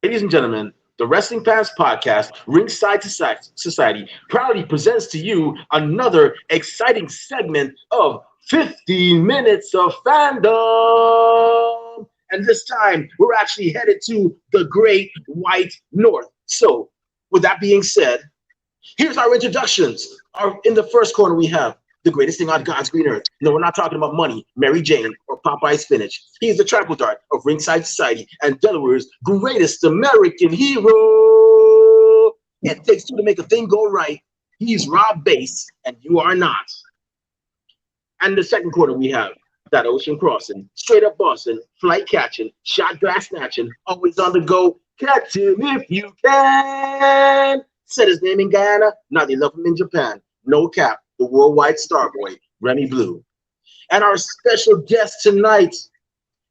Ladies and gentlemen, the Wrestling Fans Podcast, Ringside Society, proudly presents to you another exciting segment of 15 Minutes of Fandom. And this time, we're actually headed to the Great White North. So, with that being said, here's our introductions. In the first corner, we have the greatest thing on God's green earth. No, we're not talking about money, Mary Jane, or Popeye spinach. He is the trample dart of Ringside Society and Delaware's greatest American hero. It takes two to make a thing go right. He's Rob Bass, and you are not. And the second corner, we have that ocean crossing, straight up Boston, flight catching, shot glass snatching, always on the go. Catch him if you can. Said his name in Guyana, now they love him in Japan. No cap, the worldwide star boy, Remy Blue. And our special guest tonight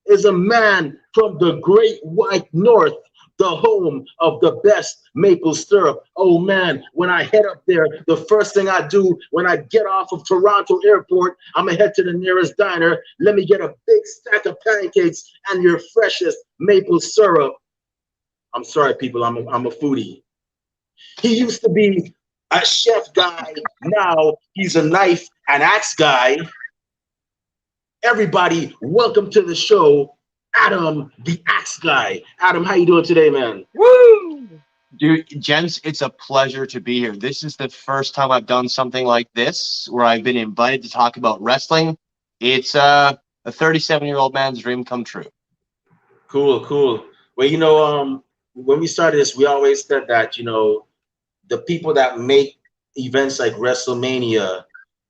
is a man from the Great White North, the home of the best maple syrup. Oh man, when I head up there, the first thing I do when I get off of Toronto Airport, I'm gonna head to the nearest diner. Let me get a big stack of pancakes and your freshest maple syrup. I'm sorry, people, I'm a foodie. He used to be a chef guy. Now he's a knife and axe guy. Everybody, welcome to the show, Adam, the axe guy. Adam, how you doing today, man? Woo! Dude, gents, it's a pleasure to be here. This is the first time I've done something like this where I've been invited to talk about wrestling. It's a 37-year-old man's dream come true. Cool. Well, when we started this, we always said that, the people that make events like WrestleMania,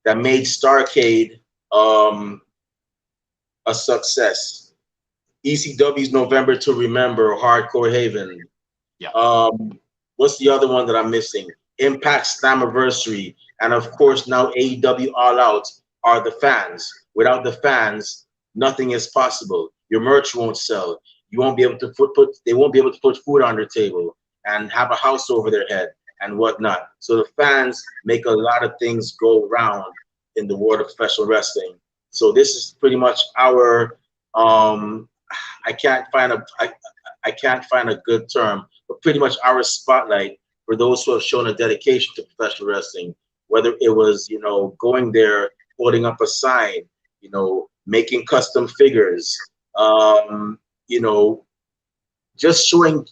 that made Starrcade a success. ECW's November to Remember, Hardcore Haven. Yeah. What's the other one that I'm missing? Impact's Slammiversary. And of course, now AEW All Out are the fans. Without the fans, nothing is possible. Your merch won't sell. You won't be able to they won't be able to put food on their table and have a house over their head and whatnot. So the fans make a lot of things go round in the world of professional wrestling. So this is pretty much our I can't find a good term, but pretty much our spotlight for those who have shown a dedication to professional wrestling, whether it was, going there, holding up a sign, making custom figures, just showing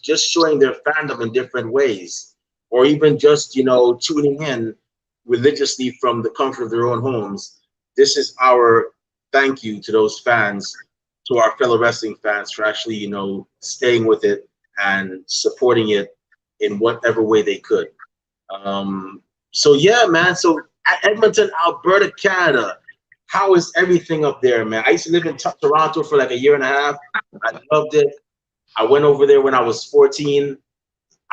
their fandom in different ways, or even just, tuning in religiously from the comfort of their own homes. This is our thank you to those fans, to our fellow wrestling fans, for actually, staying with it and supporting it in whatever way they could. So yeah, man. So at Edmonton, Alberta, Canada, how is everything up there, man? I used to live in Toronto for like a year and a half. I loved it. I went over there when I was 14.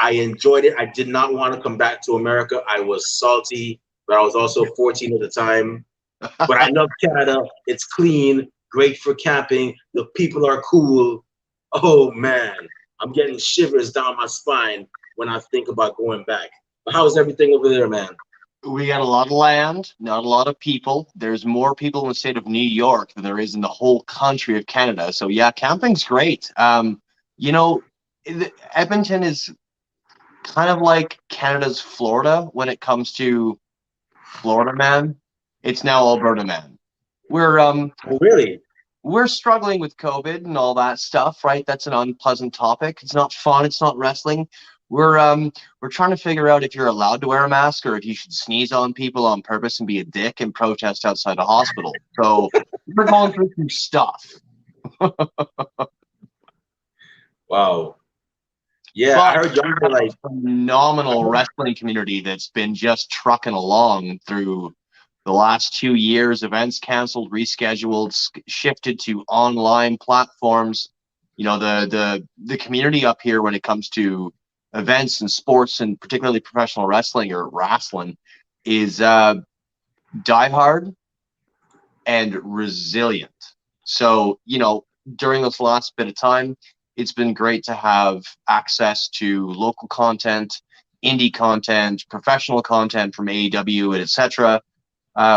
I enjoyed it. I did not want to come back to America. I was salty, but I was also 14 at the time. But I love Canada. It's clean, great for camping. The people are cool. Oh, man. I'm getting shivers down my spine when I think about going back. But how is everything over there, man? We got a lot of land, not a lot of people. There's more people in the state of New York than there is in the whole country of Canada. So yeah, camping's great. Edmonton is kind of like Canada's Florida when it comes to Florida man. It's now Alberta man. Really? We're struggling with COVID and all that stuff, right? That's an unpleasant topic. It's not fun. It's not wrestling. We're trying to figure out if you're allowed to wear a mask or if you should sneeze on people on purpose and be a dick and protest outside a hospital. So we're going through some stuff. Wow. Yeah, but I heard y'all were like phenomenal wrestling community that's been just trucking along through the last 2 years. Events canceled, rescheduled, shifted to online platforms. The community up here when it comes to events and sports, and particularly professional wrestling or wrestling, is diehard and resilient. So, during this last bit of time, it's been great to have access to local content, indie content, professional content from AEW, and etc.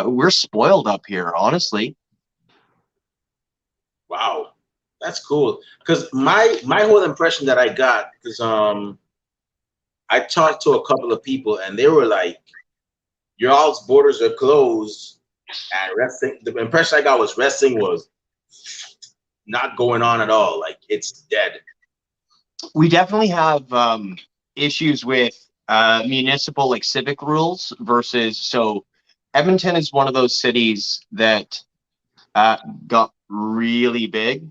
We're spoiled up here, honestly. Wow. That's cool. Because my whole impression that I got, because I talked to a couple of people and they were like, your all's borders are closed, and wrestling. The impression I got was wrestling was not going on at all. Like it's dead. We definitely have issues with municipal like civic rules versus so Edmonton is one of those cities that got really big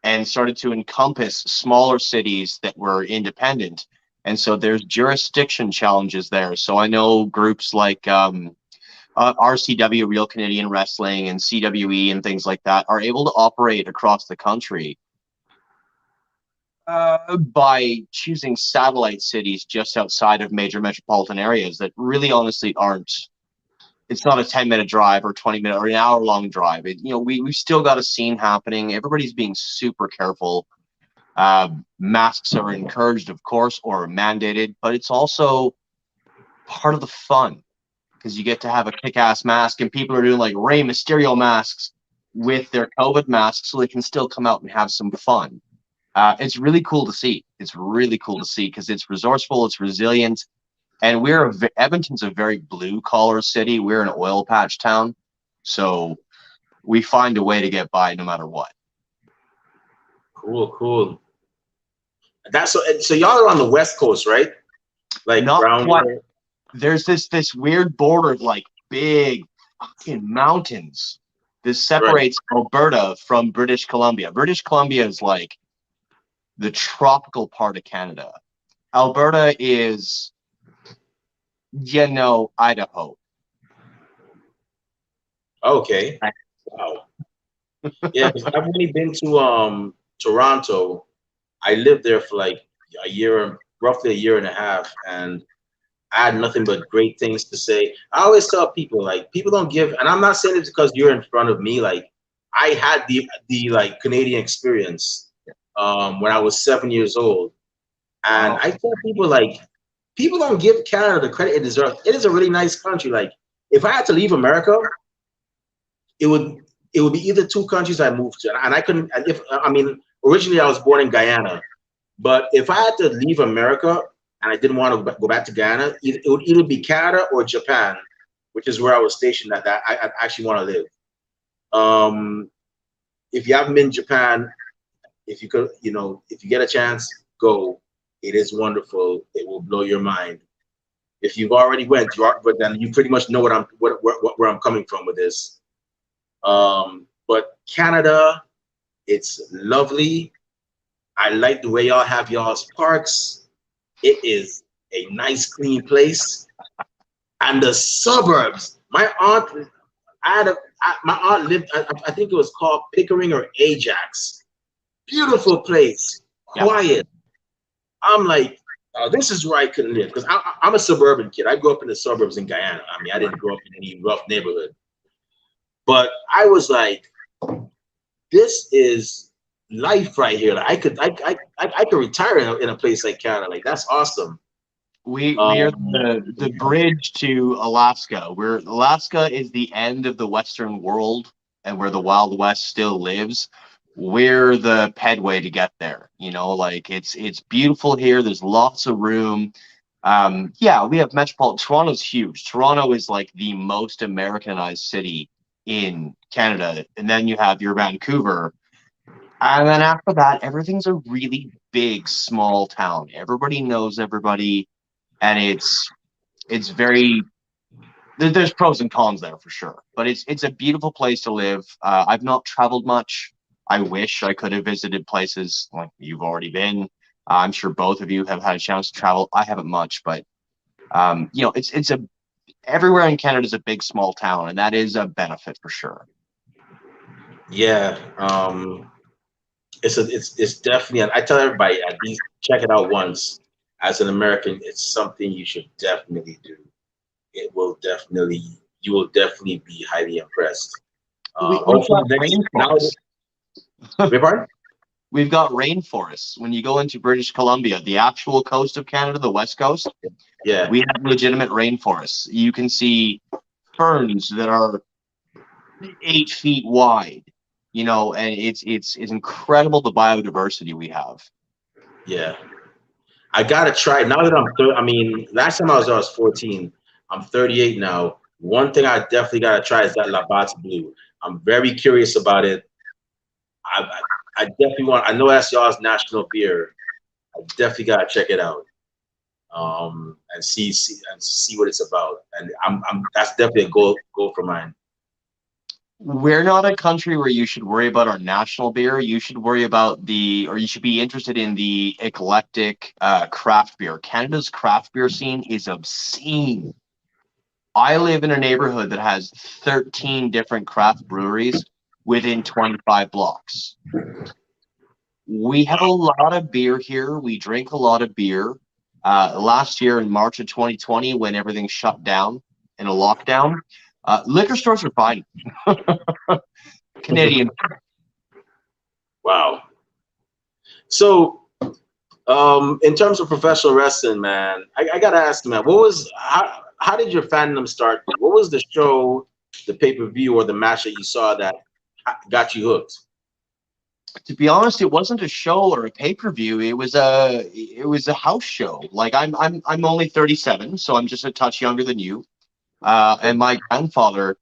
and started to encompass smaller cities that were independent. And so there's jurisdiction challenges there. So I know groups like RCW, Real Canadian Wrestling, and CWE and things like that are able to operate across the country by choosing satellite cities just outside of major metropolitan areas that really honestly aren't. It's not a 10-minute drive or 20-minute or an hour-long drive. We've still got a scene happening. Everybody's being super careful. Masks are encouraged, of course, or mandated, but it's also part of the fun because you get to have a kick-ass mask, and people are doing like Rey Mysterio masks with their COVID masks so they can still come out and have some fun. It's really cool to see. It's really cool to see because it's resourceful, it's resilient, and Edmonton's a very blue-collar city. We're an oil patch town, so we find a way to get by no matter what. Cool. That's so y'all are on the West Coast, right? Like not around quite. There's this weird border of like big fucking mountains. This separates Alberta from British Columbia. British Columbia is like the tropical part of Canada. Alberta is, Idaho. Okay. Wow. Yeah, because I've only been to Toronto. I lived there for like a year, roughly a year and a half, and I had nothing but great things to say. I always tell people like people don't give, and I'm not saying it because you're in front of me. Like I had the like Canadian experience when I was 7 years old, and I tell people like people don't give Canada the credit it deserves. It is a really nice country. Like if I had to leave America, it would be either two countries I moved to, and I couldn't. If I mean, originally I was born in Guyana, but if I had to leave America and I didn't want to go back to Guyana, it would either be Canada or Japan, which is where I was stationed at. That I actually want to live. If you haven't been to Japan, if you could, if you get a chance, go. It is wonderful. It will blow your mind. If you've already went, but then you pretty much know where I'm coming from with this. But Canada, it's lovely. I like the way y'all have y'all's parks. It is a nice, clean place. And the suburbs. My aunt lived. I think it was called Pickering or Ajax. Beautiful place, quiet. I'm like, oh, this is where I couldn't live because I'm a suburban kid. I grew up in the suburbs in Guyana. I mean, I didn't grow up in any rough neighborhood. But I was like, this is life right here. Like, I could retire in a place like Canada. Like that's awesome. We are the bridge to Alaska. Alaska is the end of the Western world and where the Wild West still lives. We're the pedway to get there. Like it's beautiful here. There's lots of room. We have metropolitan. Toronto's huge. Toronto is like the most Americanized city in Canada, and then you have your Vancouver, and then after that, everything's a really big, small town. Everybody knows everybody, and it's very. There's pros and cons there for sure, but it's a beautiful place to live. I've not traveled much. I wish I could have visited places like you've already been. I'm sure both of you have had a chance to travel. I haven't much, but it's everywhere in Canada is a big, small town, and that is a benefit for sure. Yeah, it's definitely. I tell everybody at least check it out once. As an American, it's something you should definitely do. You will definitely be highly impressed. Hopefully, We've got rainforests. When you go into British Columbia, the actual coast of Canada, the west coast, we have legitimate rainforests. You can see ferns that are 8 feet wide. you know, and it's incredible the biodiversity we have. Yeah. I gotta try now that I mean, last time I was 14. I'm 38 now. One thing I definitely gotta try is that Labatt's Blue. I'm very curious about it. I definitely want. I know that's y'all's national beer. I definitely gotta check it out. And see what it's about. And I'm that's definitely a goal for mine. We're not a country where you should worry about our national beer. You should worry about or you should be interested in the eclectic craft beer. Canada's craft beer scene is obscene. I live in a neighborhood that has 13 different craft breweries within 25 blocks. We have a lot of beer here. We drink a lot of beer. Last year in March of 2020, when everything shut down in a lockdown, liquor stores are fine. Canadian. Wow. So, in terms of professional wrestling, man, I gotta ask you, man, how did your fandom start? What was the show, the pay-per-view, or the match that you saw that got you hooked? To be honest, it wasn't a show or a pay-per-view. It was a house show. Like I'm only 37, so I'm just a touch younger than you. And my grandfather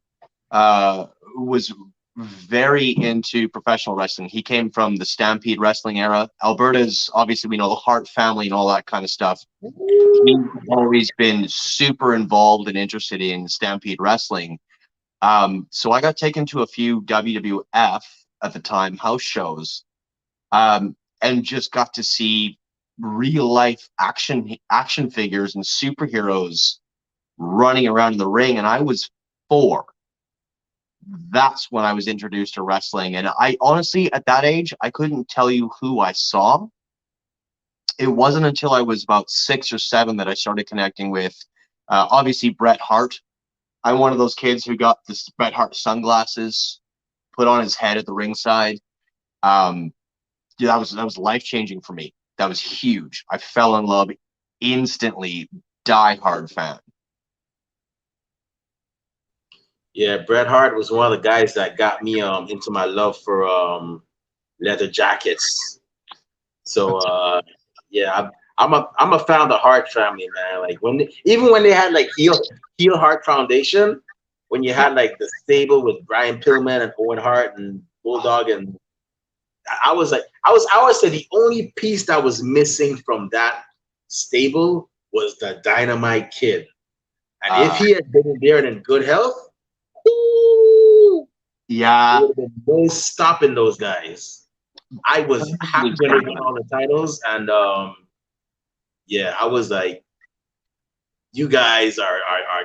was very into professional wrestling. He came from the Stampede Wrestling era. Alberta's obviously, we know the Hart family and all that kind of stuff. He's always been super involved and interested in Stampede Wrestling. So I got taken to a few WWF at the time house shows, and just got to see real life action figures and superheroes running around in the ring. And I was 4. That's when I was introduced to wrestling. And I honestly, at that age, I couldn't tell you who I saw. It wasn't until I was about 6 or 7 that I started connecting with, obviously, Bret Hart. I'm one of those kids who got this Bret Hart sunglasses put on his head at the ringside. Yeah, that was life changing for me. That was huge. I fell in love instantly. Die hard fan. Yeah, Bret Hart was one of the guys that got me into my love for leather jackets. So yeah, I'm a fan of the Hart family, man. Like even when they had like heel Hart Foundation, when you had like the stable with Brian Pillman and Owen Hart and Bulldog, and I always said the only piece that was missing from that stable was the Dynamite Kid. And if he had been there and in good health, ooh, there Yeah, would have been no stopping those guys. I was happy when they won all the titles, and yeah, I was like, you guys are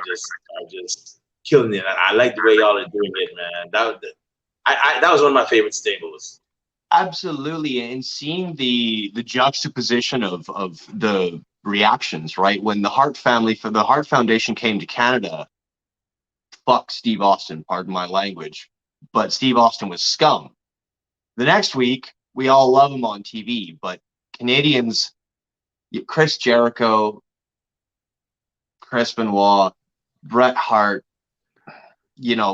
just killing it. I like the way y'all are doing it, man. That was one of my favorite stables. absolutely. And seeing the juxtaposition of the reactions, right? When the Hart family for the Hart Foundation came to Canada, fuck Steve Austin, pardon my language, but Steve Austin was scum. The next week, we all love him on TV, but Canadians, Chris Jericho, Chris Benoit, Bret Hart,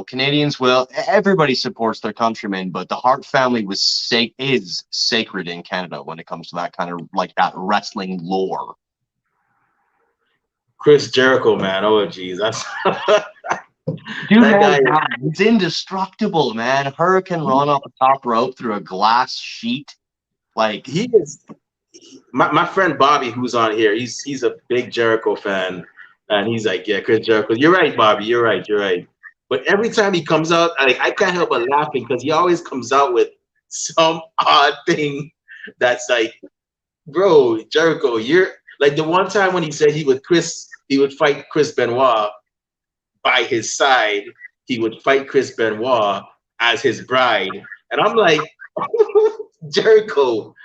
Canadians will, everybody supports their countrymen, but the Hart family is sacred in Canada when it comes to that kind of like that wrestling lore. Chris Jericho, man. Oh, geez, that's Dude, that guy. it's indestructible, man. Hurricane run off the top rope through a glass sheet. Like, He is my friend Bobby, who's on here. He's a big Jericho fan, and he's like, yeah, Chris Jericho. You're right, Bobby. You're right. You're right. But every time he comes out, I can't help but laughing because he always comes out with some odd thing that's like, bro, Jericho, you're like the one time when he said he would fight Chris Benoit by his side. He would fight Chris Benoit as his bride, and I'm like, Jericho,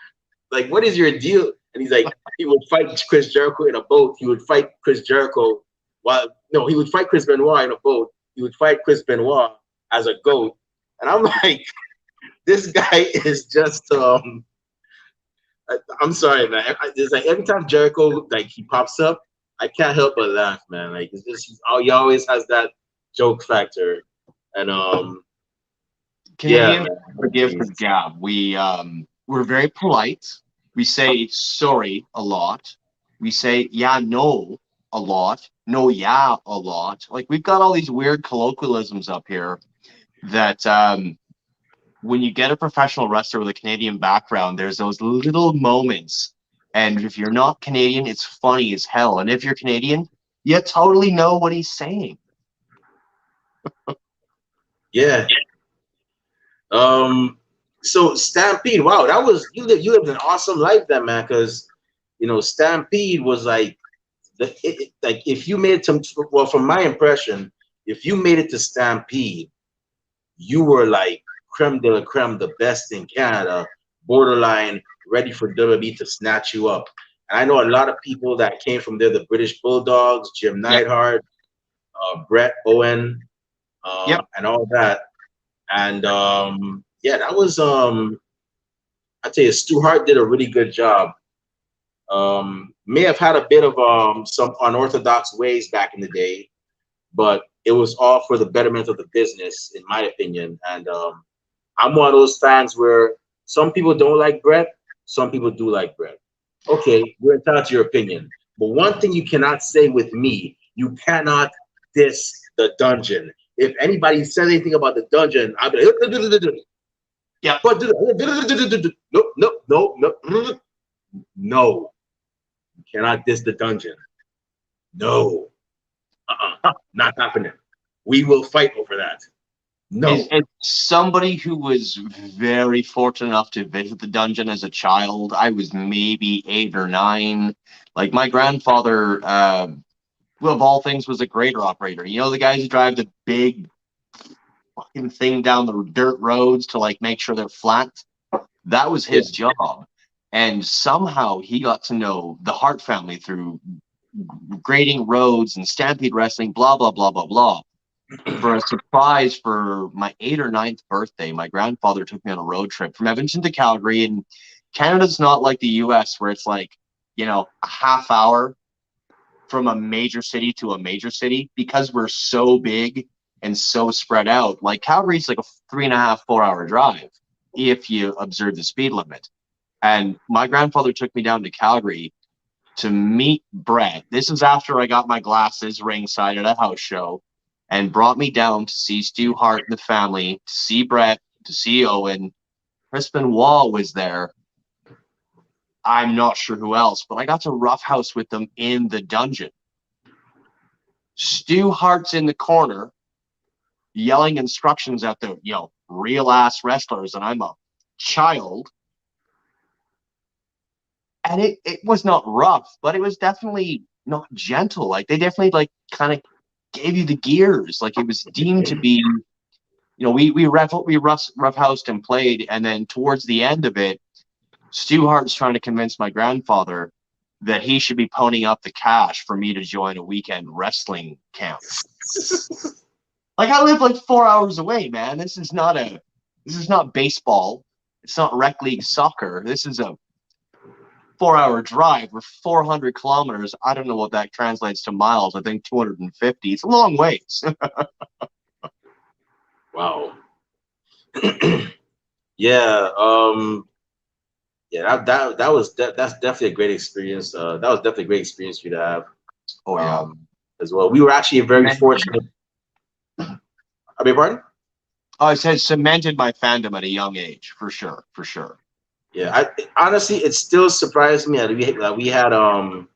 like, what is your deal? And he's like, he would fight Chris Jericho in a boat. He would fight Chris Jericho while no, he would fight Chris Benoit in a boat. He would fight Chris Benoit as a goat. And I'm like, this guy is just I'm sorry, man. It's like every time Jericho like he pops up, I can't help but laugh, man. Like it's just he always has that joke factor. And Yeah, Canadians man. forgive for Jeez. gab. We're very polite. We say sorry a lot. We say yeah, no a lot. No, yeah a lot. Like we've got all these weird colloquialisms up here that when you get a professional wrestler with a Canadian background, there's those little moments. And if you're not Canadian, it's funny as hell. And if you're Canadian, you totally know what he's saying. Yeah. Um. So Stampede, wow, that was you lived an awesome life then, man. Because Stampede was like like if you made it to, well, from my impression, if you made it to Stampede, you were like creme de la creme, the best in Canada, borderline ready for WWE to snatch you up. And I know a lot of people that came from there, the British Bulldogs, Jim Yep. Neidhart, Brett Owen, Yep. and all that. And yeah, that was I tell you, Stu Hart did a really good job. May have had a bit of some unorthodox ways back in the day, but it was all for the betterment of the business, in my opinion. And I'm one of those fans where some people don't like Brett, some people do like Brett. Okay, you're entitled to your opinion. But one thing you cannot say with me, you cannot diss the dungeon. If anybody says anything about the dungeon, I'll be like, Yep. but no, no, no, no, no. You cannot diss the dungeon. No, not happening. We will fight over that. No. As somebody who was very fortunate enough to visit the dungeon as a child, I was maybe 8 or 9. Like my grandfather, well, of all things, was a grader operator. You know, the guys who drive the big fucking thing down the dirt roads to like make sure they're flat. That was Yeah. his job. And somehow he got to know the Hart family through grading roads and Stampede Wrestling, blah, blah, blah, blah, blah. For a surprise for my 8th or 9th birthday, my grandfather took me on a road trip from Edmonton to Calgary. And Canada's not like the US where it's like, a half hour from a major city to a major city, because we're so big and so spread out. Like Calgary's like a 3.5, 4 hour drive if you observe the speed limit. And my grandfather took me down to Calgary to meet Brett. This is after I got my glasses ringside at a house show, and brought me down to see Stu Hart and the family, to see Brett, to see Owen. Crispin Wall was there. I'm not sure who else, but I got to roughhouse with them in the dungeon. Stu Hart's in the corner yelling instructions at the, real ass wrestlers, and I'm a child. And it was not rough, but it was definitely not gentle. Like they definitely like kind of gave you the gears. Like it was deemed to be, we roughhoused and played, and then towards the end of it, Stu Hart's trying to convince my grandfather that he should be ponying up the cash for me to join a weekend wrestling camp. Like I live like 4 hours away, man. This is not baseball. It's not rec league soccer. This is a 4 hour drive. We're 400 kilometers. I don't know what that translates to miles. I think 250. It's a long ways. Wow. Yeah. Yeah. That's definitely a great experience. That was definitely a great experience for you to have. Oh yeah. As well. We were actually very fortunate. I beg your pardon? Oh, it says cemented my fandom at a young age, for sure, for sure. Yeah. Honestly, it still surprised me that we had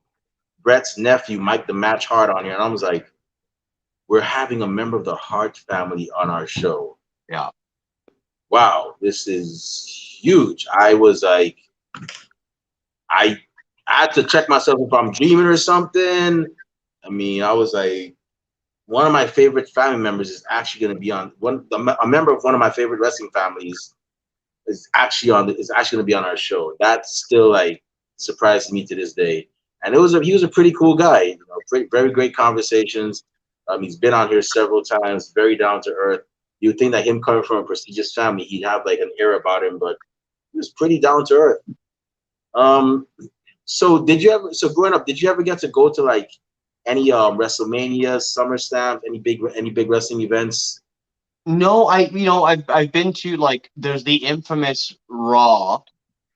Brett's nephew, Mike the Match Hart, on here, and I was like, we're having a member of the Hart family on our show. Yeah. Wow, this is huge. I was like, I had to check myself if I'm dreaming or something. I mean, I was like, one of my favorite family members is actually going to be on a member of one of my favorite wrestling families is actually going to be on our show. That's still like surprising me to this day. And he was a pretty cool guy, very great conversations. He's been on here several times, very down to earth. You'd think that him coming from a prestigious family, he'd have like an air about him, but he was pretty down to earth. So growing up, did you ever get to go to like any WrestleMania, SummerSlam, any big wrestling events? No, I've been to, like, there's the infamous Raw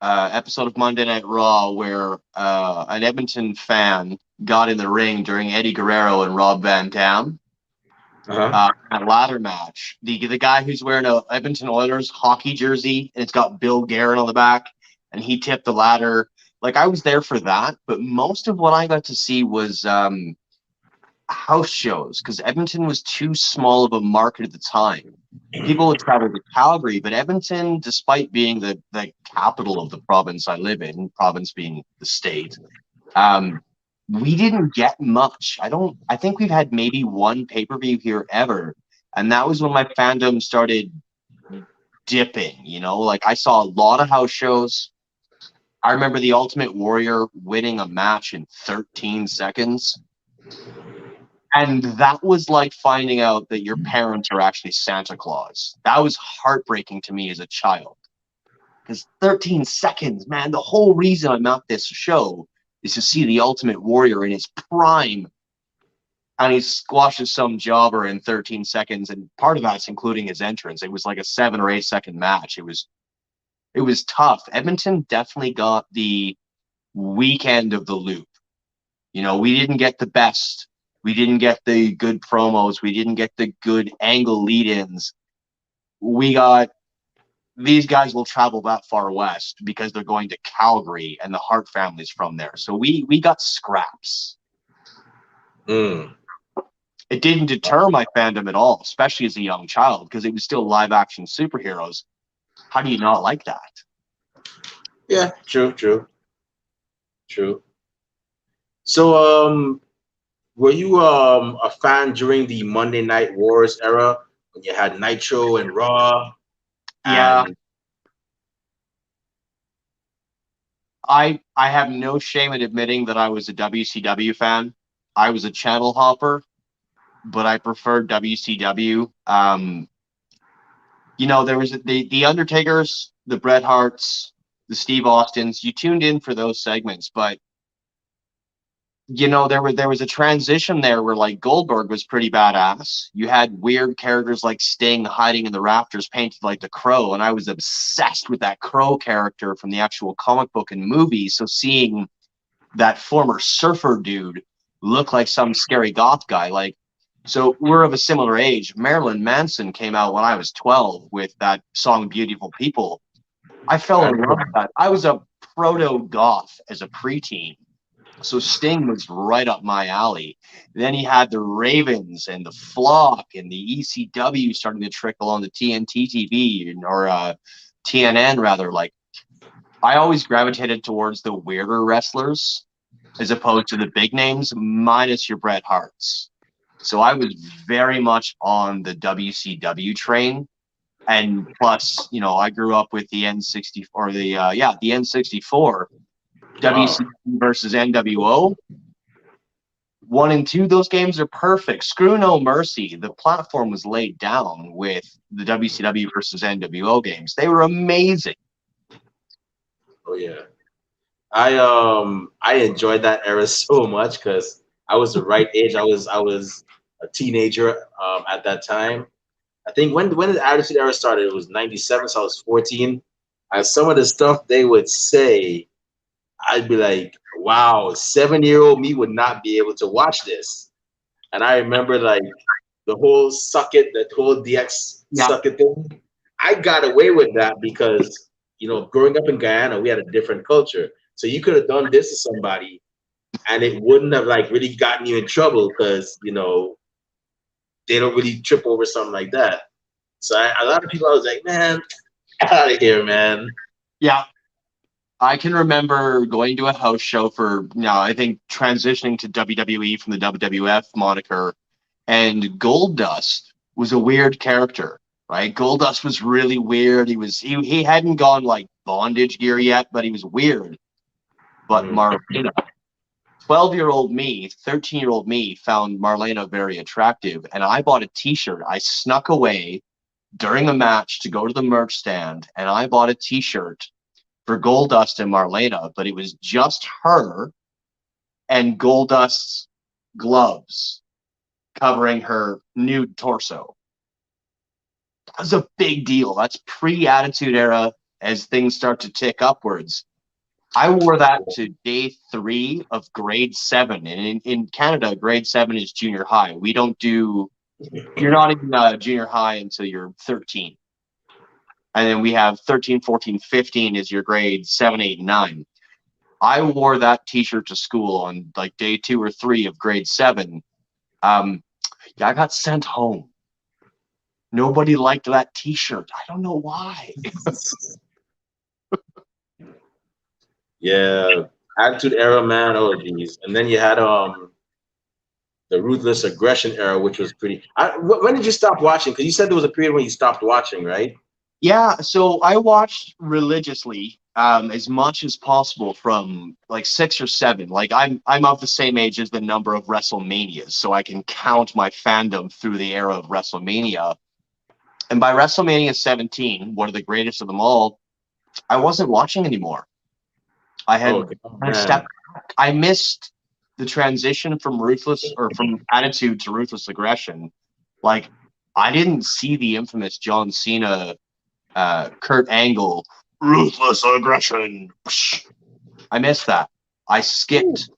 episode of Monday Night Raw where an Edmonton fan got in the ring during Eddie Guerrero and Rob Van Dam. Uh-huh. A ladder match. The guy who's wearing a Edmonton Oilers hockey jersey and it's got Bill Guerin on the back, and he tipped the ladder. Like, I was there for that, but most of what I got to see was house shows, because Edmonton was too small of a market at the time. People would travel to Calgary, but Edmonton, despite being the capital of the province I live in, province being the state, um, we didn't get much. I think we've had maybe one pay-per-view here ever. And that was when my fandom started dipping, like, I saw a lot of house shows. I remember the Ultimate Warrior winning a match in 13 seconds. And that was like finding out that your parents are actually Santa Claus. That was heartbreaking to me as a child. Because 13 seconds, man, the whole reason I'm at this show is to see the Ultimate Warrior in his prime. And he squashes some jobber in 13 seconds. And part of that's including his entrance. It was like a 7 or 8 second match. It was tough. Edmonton definitely got the weekend of the loop. We didn't get the best. We didn't get the good promos. We didn't get the good angle lead-ins. We got, these guys will travel that far west because they're going to Calgary and the Hart family's from there. So we got scraps. Mm. It didn't deter my fandom at all, especially as a young child, because it was still live action superheroes. How do you not like that? Yeah, true. So, were you a fan during the Monday Night Wars era when you had Nitro and Raw? Yeah, And I have no shame in admitting that I was a WCW fan. I was a channel hopper, but I preferred WCW. There was the Undertakers, the Bret Harts, the Steve Austins. You tuned in for those segments, but there was a transition there where, like, Goldberg was pretty badass. You had weird characters like Sting hiding in the rafters, painted like the Crow, and I was obsessed with that Crow character from the actual comic book and movie. So seeing that former surfer dude look like some scary goth guy, like, so we're of a similar age. Marilyn Manson came out when I was 12 with that song "Beautiful People." I fell I in love know. with that. I was a proto goth as a preteen. So Sting was right up my alley. Then he had the Ravens and the Flock and the ECW starting to trickle on the TNT TV, or TNN rather. Like, I always gravitated towards the weirder wrestlers as opposed to the big names, minus your Bret Harts. So I was very much on the WCW train. And plus, I grew up with the N60 or the N64, Wow. WCW versus NWO. 1 and 2, those games are perfect. Screw No Mercy. The platform was laid down with the WCW versus NWO games. They were amazing. Oh yeah. I enjoyed that era so much because I was the right age. I was a teenager at that time. I think when the Attitude Era started, it was '97, so I was 14. And some of the stuff they would say, I'd be like, "Wow, 7-year-old me would not be able to watch this." And I remember, like, the whole suck it, that whole DX Yeah. suck it thing. I got away with that because, growing up in Guyana, we had a different culture. So you could have done this to somebody and it wouldn't have, like, really gotten you in trouble because, they don't really trip over something like that. So a lot of people, I was like, man, get out of here, man. Yeah. I can remember going to a house show for, I think, transitioning to WWE from the WWF moniker, and Goldust was a weird character, right? Goldust was really weird. He hadn't gone like bondage gear yet, but he was weird. But Mm. Marlena, 12-year-old me, 13-year-old me found Marlena very attractive, and I bought a T-shirt. I snuck away during a match to go to the merch stand, and I bought a T-shirt for Goldust and Marlena, but it was just her and Goldust's gloves covering her nude torso. was a big deal. That's pre-Attitude Era as things start to tick upwards. I wore that to day 3 of grade 7. And in Canada, grade 7 is junior high. We don't do, you're not in junior high until you're 13. And then we have 13, 14, 15 is your grade 7, 8, and 9. I wore that t-shirt to school on like day 2 or 3 of grade 7. I got sent home. Nobody liked that t-shirt. I don't know why. Yeah, Attitude Era, man. Oh, geez. And then you had the Ruthless Aggression Era, which was pretty. When did you stop watching? Because you said there was a period when you stopped watching, right? Yeah, so I watched religiously as much as possible from like 6 or 7. Like I'm of the same age as the number of WrestleManias, so I can count my fandom through the era of WrestleMania. And by WrestleMania 17, one of the greatest of them all, I wasn't watching anymore. I had Oh, kind of man. stepped back. I missed the transition from Attitude to Ruthless Aggression. Like I didn't see the infamous John Cena, Kurt Angle, Ruthless Aggression. I missed that. I skipped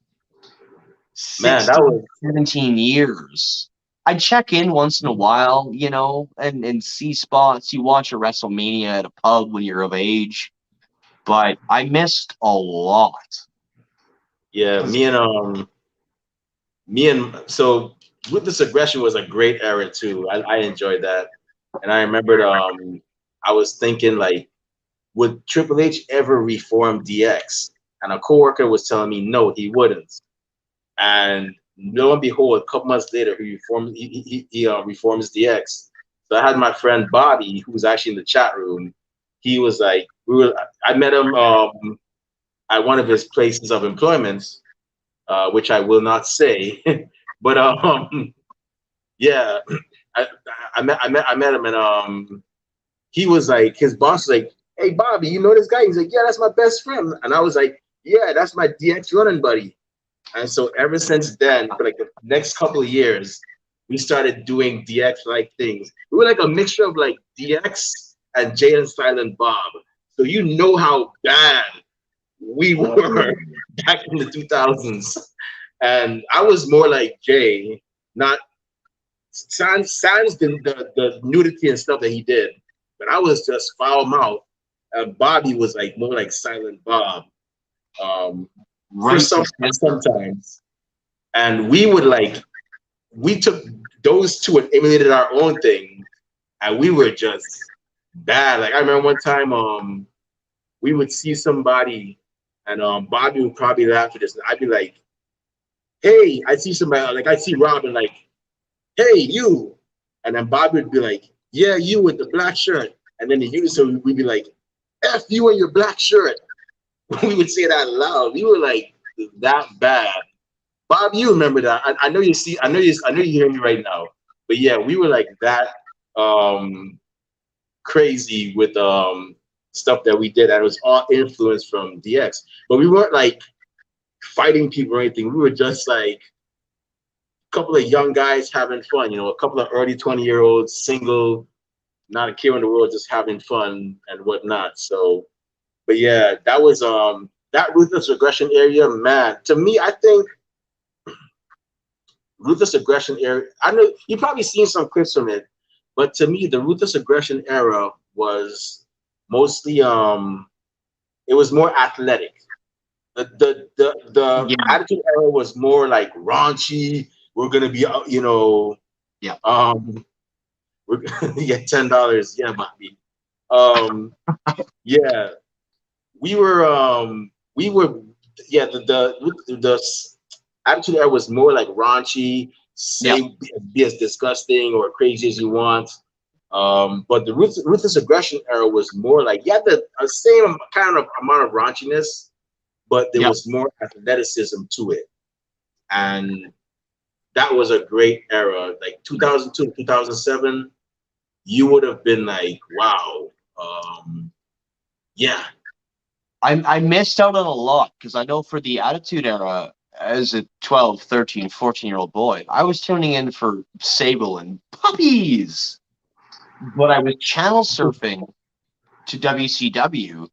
Man, that 16, was 17 years. I check in once in a while, you know, and see spots. You watch a WrestleMania at a pub when you're of age, but I missed a lot. yeah. So Ruthless Aggression was a great era too. I enjoyed that, and I remembered I was thinking like, would Triple H ever reform DX? And a coworker was telling me no, he wouldn't. And lo and behold, a couple months later, he reforms DX. So I had my friend Bobby, who was actually in the chat room. He was like, I met him at one of his places of employment, which I will not say, but yeah, I, I met him, and he was like, his boss was like, "Hey Bobby, you know this guy?" He's like, "Yeah, that's my best friend," and I was like, "Yeah, that's my DX running buddy." And so ever since then, for like the next couple of years, we started doing DX like things. We were like a mixture of like DX and Jay and Silent Bob. So you know how bad we were back in the 2000s. And I was more like Jay, not sans the nudity and stuff that he did, but I was just foul mouth. And Bobby was like more like Silent Bob. For sometimes. And we would like, we took those two and emulated our own thing, and we were just bad. Like I remember one time, we would see somebody, and Bobby would probably laugh at this, and I'd be like, "Hey," I see somebody, like I see Robin, like, "Hey, you," and then Bobby would be like, "Yeah, you with the black shirt," and then the unison we'd be like, "F you and your black shirt." We would say that loud. We were like that bad. Bob, you remember that? I know you see. I know you hear me right now. But yeah, we were like that crazy with stuff that we did, and it was all influenced from DX. But we weren't like fighting people or anything. We were just like a couple of young guys having fun. You know, a couple of early 20-year-olds, single, not a care in the world, just having fun and whatnot. So, but yeah, that was that Ruthless Aggression area, man. To me, I think Ruthless Aggression era. I know you've probably seen some clips from it, but to me, the Ruthless Aggression era was mostly it was more athletic. The Attitude Era was more like raunchy. We're gonna be you know we're yeah, $10, yeah, Bobby. Yeah, we were yeah, the Attitude Era was more like raunchy, say be as disgusting or crazy as you want. But the Ruthless Aggression Era was more like, yeah, the same kind of amount of raunchiness, but there was more athleticism to it. And that was a great era. Like 2002, 2007, you would have been like, wow. Yeah. I missed out on a lot because I know for the Attitude Era, as a 12, 13, 14-year-old boy, I was tuning in for Sable and puppies. but I was channel surfing to WCW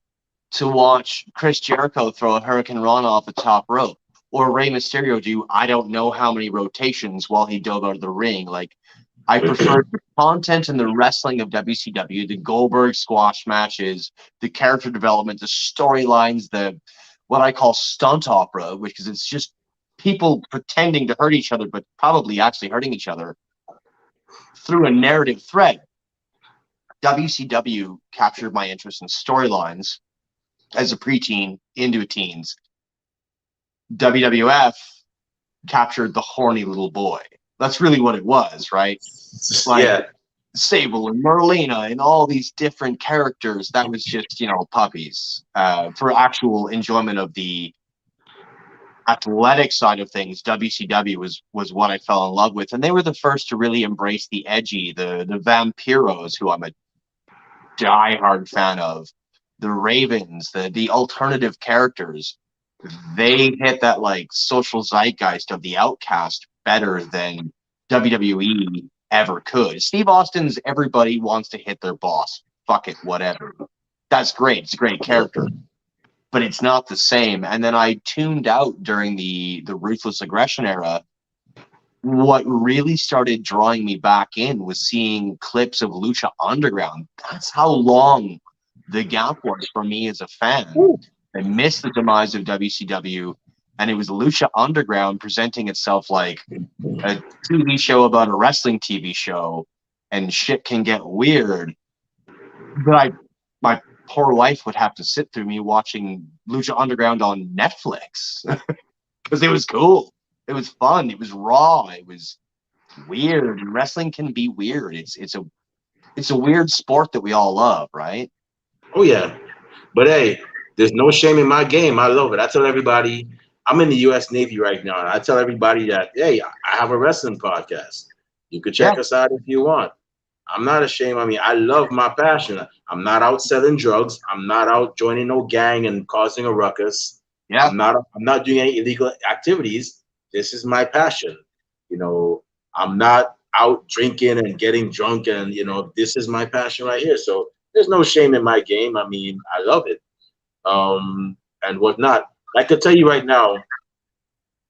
to watch Chris Jericho throw a Hurricane Rana off the top rope, or Rey Mysterio do I don't know how many rotations while he dove out of the ring. Like, I preferred the content and the wrestling of WCW, the Goldberg squash matches, the character development, the storylines, the what I call stunt opera, which is it's just people pretending to hurt each other, but probably actually hurting each other through a narrative thread. WCW captured my interest in storylines as a preteen into a teens. WWF captured the horny little boy. That's really what it was, right? Like Yeah. Sable and Merlina and all these different characters. That was just, puppies. For actual enjoyment of the athletic side of things, WCW was what I fell in love with. And they were the first to really embrace the edgy, the vampiros, who I'm a diehard fan of, the Ravens, the alternative characters. They hit that like social zeitgeist of the outcast better than WWE ever could. Steve Austin's everybody wants to hit their boss. Fuck it, whatever. That's great. It's a great character, but it's not the same. And then I tuned out during the Ruthless Aggression era. What really started drawing me back in was seeing clips of Lucha Underground. That's how long the gap was for me as a fan. I missed the demise of WCW, and it was Lucha Underground presenting itself like a TV show about a wrestling TV show, and shit can get weird. But my poor wife would have to sit through me watching Lucha Underground on Netflix because it was cool. It was fun. It was raw. It was weird. And wrestling can be weird. It's a weird sport that we all love, right? Oh yeah. But hey, there's no shame in my game. I love it. I tell everybody I'm in the U.S. Navy right now, and I tell everybody that hey, I have a wrestling podcast. You could check Yeah. us out if you want. I'm not ashamed. I mean, I love my passion. I'm not out selling drugs. I'm not out joining no gang and causing a ruckus. Yeah. I'm not doing any illegal activities. This is my passion. You know, I'm not out drinking and getting drunk, and this is my passion right here. So there's no shame in my game. I mean, I love it. And whatnot. I could tell you right now,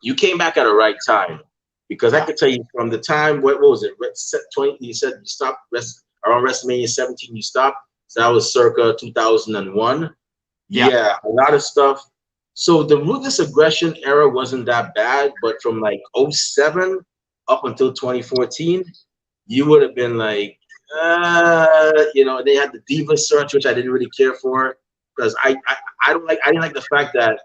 you came back at the right time because I Yeah. could tell you from the time what was it? 20? You said you stopped around WrestleMania 17. You stopped, so that was circa 2001. Yeah. Yeah, a lot of stuff. So the ruthless aggression era wasn't that bad, but from like '07 up until 2014, you would have been like, they had the diva search, which I didn't really care for because I didn't like the fact that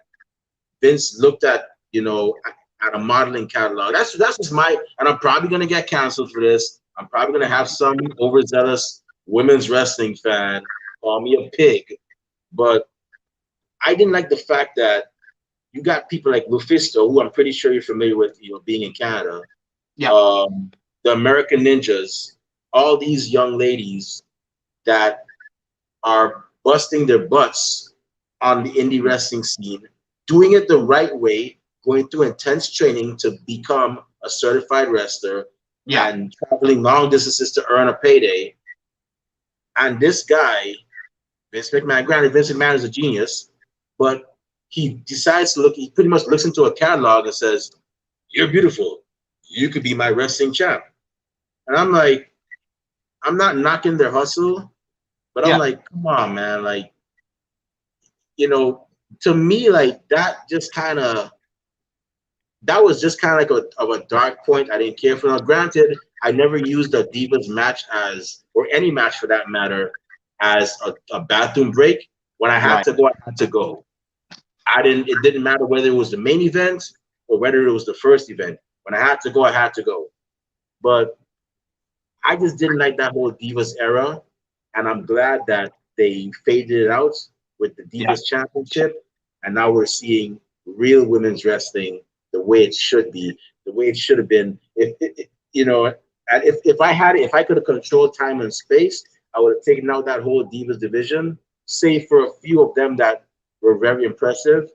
Vince looked at a modeling catalog. That's just and I'm probably gonna get canceled for this. I'm probably gonna have some overzealous women's wrestling fan call me a pig, but I didn't like the fact that you got people like Lufisto, who I'm pretty sure you're familiar with, being in Canada. Yeah. The American Ninjas, all these young ladies that are busting their butts on the indie wrestling scene, doing it the right way, going through intense training to become a certified wrestler, Yeah. and traveling long distances to earn a payday. And this guy, Vince McMahon, granted, Vince McMahon is a genius, but he decides to he pretty much looks into a catalog and says, "You're beautiful. You could be my wrestling champ." And I'm like, I'm not knocking their hustle, but I'm Yeah. like, come on, man. Like, to me, like that was just kind of like a dark point. I didn't care for. Now, granted, I never used a Divas match or any match for that matter, as a bathroom break. When I had Right. to go, I had to go. It didn't matter whether it was the main event or whether it was the first event. When I had to go, I had to go. But I just didn't like that whole Divas era, and I'm glad that they faded it out with the Yeah. Divas Championship, and now we're seeing real women's wrestling the way it should be, the way it should have been. If I could have controlled time and space, I would have taken out that whole Divas division, save for a few of them that were very impressive,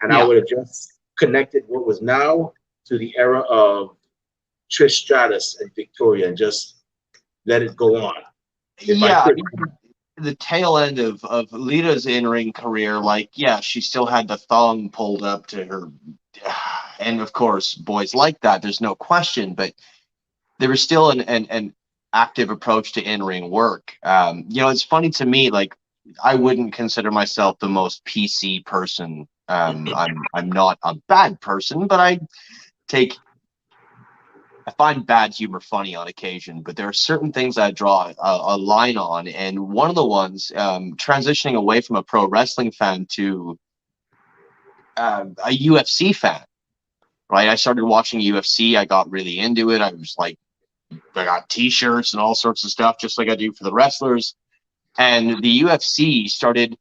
and I Yeah. would have just connected what was now to the era of Trish Stratus and Victoria, and just let it go on. if I Yeah, I could. mean, the tail end of Lita's in-ring career, like, yeah, she still had the thong pulled up to her, and of course, boys like that. There's no question, but there was still an active approach to in-ring work. It's funny to me, like, I wouldn't consider myself the most PC person. I'm not a bad person, but take I find bad humor funny on occasion, but there are certain things I draw a line on, and one of the ones, transitioning away from a pro wrestling fan to a UFC fan. Right, I started watching UFC. I got really into it. I was like, I got T-shirts and all sorts of stuff, just like I do for the wrestlers. And the UFC started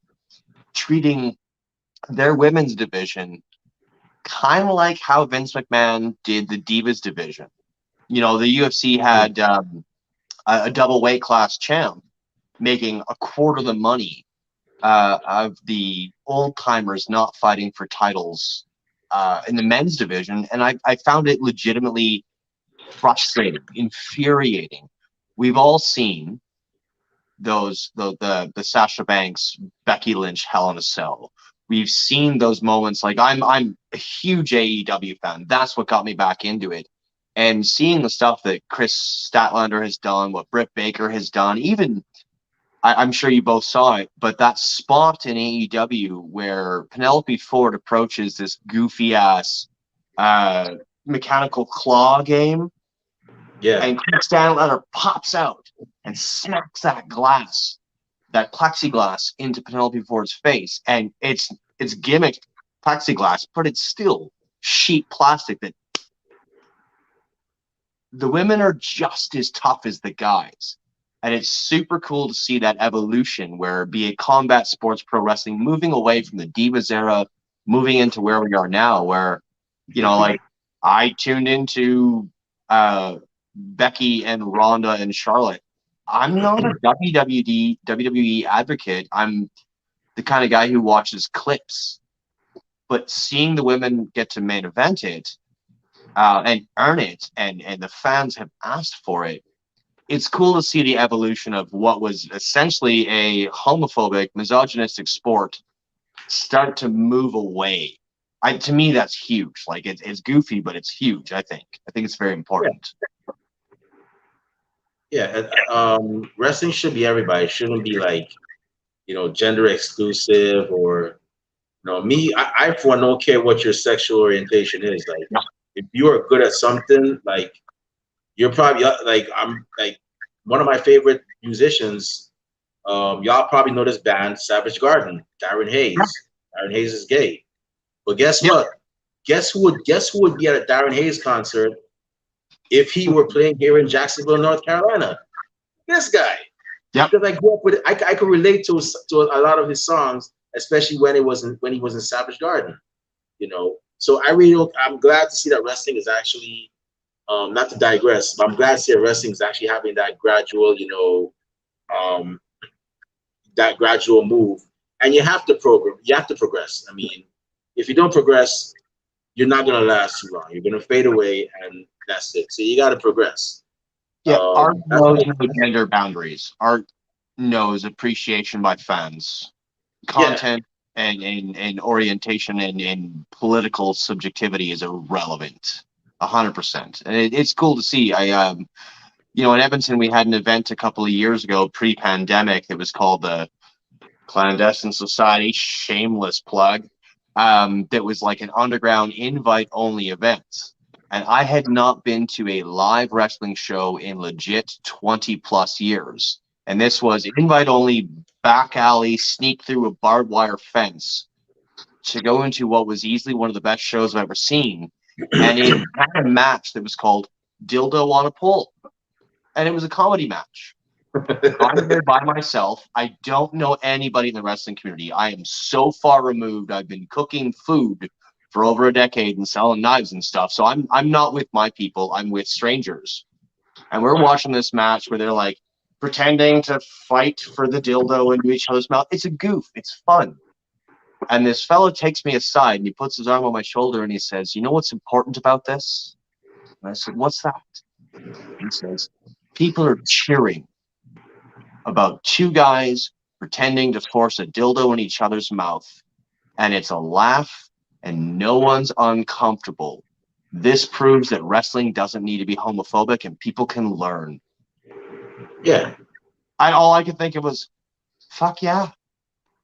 treating their women's division kind of like how Vince McMahon did the Divas division. The UFC had a double weight class champ making a quarter of the money of the old timers not fighting for titles in the men's division. And I found it legitimately frustrating, infuriating. We've all seen the Sasha Banks, Becky Lynch Hell in a Cell. We've seen those moments. Like, I'm a huge AEW fan. That's what got me back into it. And seeing the stuff that Chris Statlander has done, what Britt Baker has done, even I'm sure you both saw it, but that spot in AEW where Penelope Ford approaches this goofy ass uh, mechanical claw game, Yeah, and Chris Statlander pops out and smacks that plexiglass into Penelope Ford's face, and it's gimmicked plexiglass, but it's still sheet plastic. That the women are just as tough as the guys. And it's super cool to see that evolution where, be it combat sports, pro wrestling, moving away from the Divas era, moving into where we are now, where, like, I tuned into Becky and Ronda and Charlotte. I'm not a WWE advocate. I'm the kind of guy who watches clips. But seeing the women get to main event it and earn it, and the fans have asked for it, it's cool to see the evolution of what was essentially a homophobic, misogynistic sport start to move away. To me, that's huge. Like, it's goofy, but it's huge. I think it's very yeah, important. yeah. Wrestling should be everybody. It shouldn't be like gender exclusive or me. I for one don't care what your sexual orientation is. Like, Yeah. if you are good at something, like you're probably like I'm like one of my favorite musicians. Y'all probably know this band, Savage Garden. Darren Hayes. Darren Hayes is gay. But guess Yep. what? Guess who would be at a Darren Hayes concert if he were playing here in Jacksonville, North Carolina? This guy. Yep. Because I grew up with it. I could relate to a lot of his songs, especially when he was in Savage Garden. So I'm glad to see that wrestling is actually, not to digress, but I'm glad to see that wrestling is actually having um, that gradual move. And you have to program. You have to progress. I mean, if you don't progress, you're not gonna last too long. You're gonna fade away, and that's it. So you got to progress. Yeah. Art That's knows my no gender boundaries. Art knows appreciation by fans. yeah, Content and orientation and political subjectivity is irrelevant. 100%. And it's cool to see. In Edmonton, we had an event a couple of years ago, pre-pandemic. It was called the Clandestine Society, shameless plug. That was like an underground invite-only event. And I had not been to a live wrestling show in legit 20 plus years. And this was invite only, back alley, sneak through a barbed wire fence to go into what was easily one of the best shows I've ever seen. And it had a match that was called Dildo on a Pole. And it was a comedy match. I'm there by myself. I don't know anybody in the wrestling community. I am so far removed. I've been cooking food for over a decade and selling knives and stuff. So I'm not with my people. I'm with strangers. And we're watching this match where they're like pretending to fight for the dildo into each other's mouth. It's a goof. It's fun. And this fellow takes me aside and he puts his arm on my shoulder and he says, "You know what's important about this?" And I said, "What's that?" He says, "People are cheering. about two guys pretending to force a dildo in each other's mouth, and it's a laugh, and no one's uncomfortable. This proves that wrestling doesn't need to be homophobic, and people can learn. Yeah. All I could think of was, fuck yeah.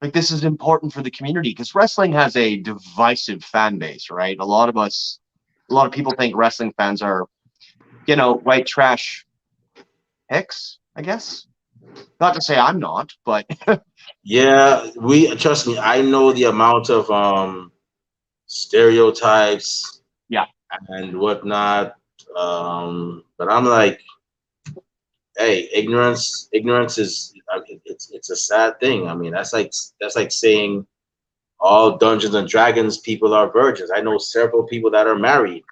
Like, this is important for the community, because wrestling has a divisive fan base, right? A lot of people think wrestling fans are, white trash hicks, I guess. Not to say I'm not, but Yeah, trust me, I know the amount of stereotypes yeah, and whatnot. But I'm like, hey, ignorance is it's a sad thing. I mean, that's like saying all Dungeons and Dragons people are virgins. I know several people that are married.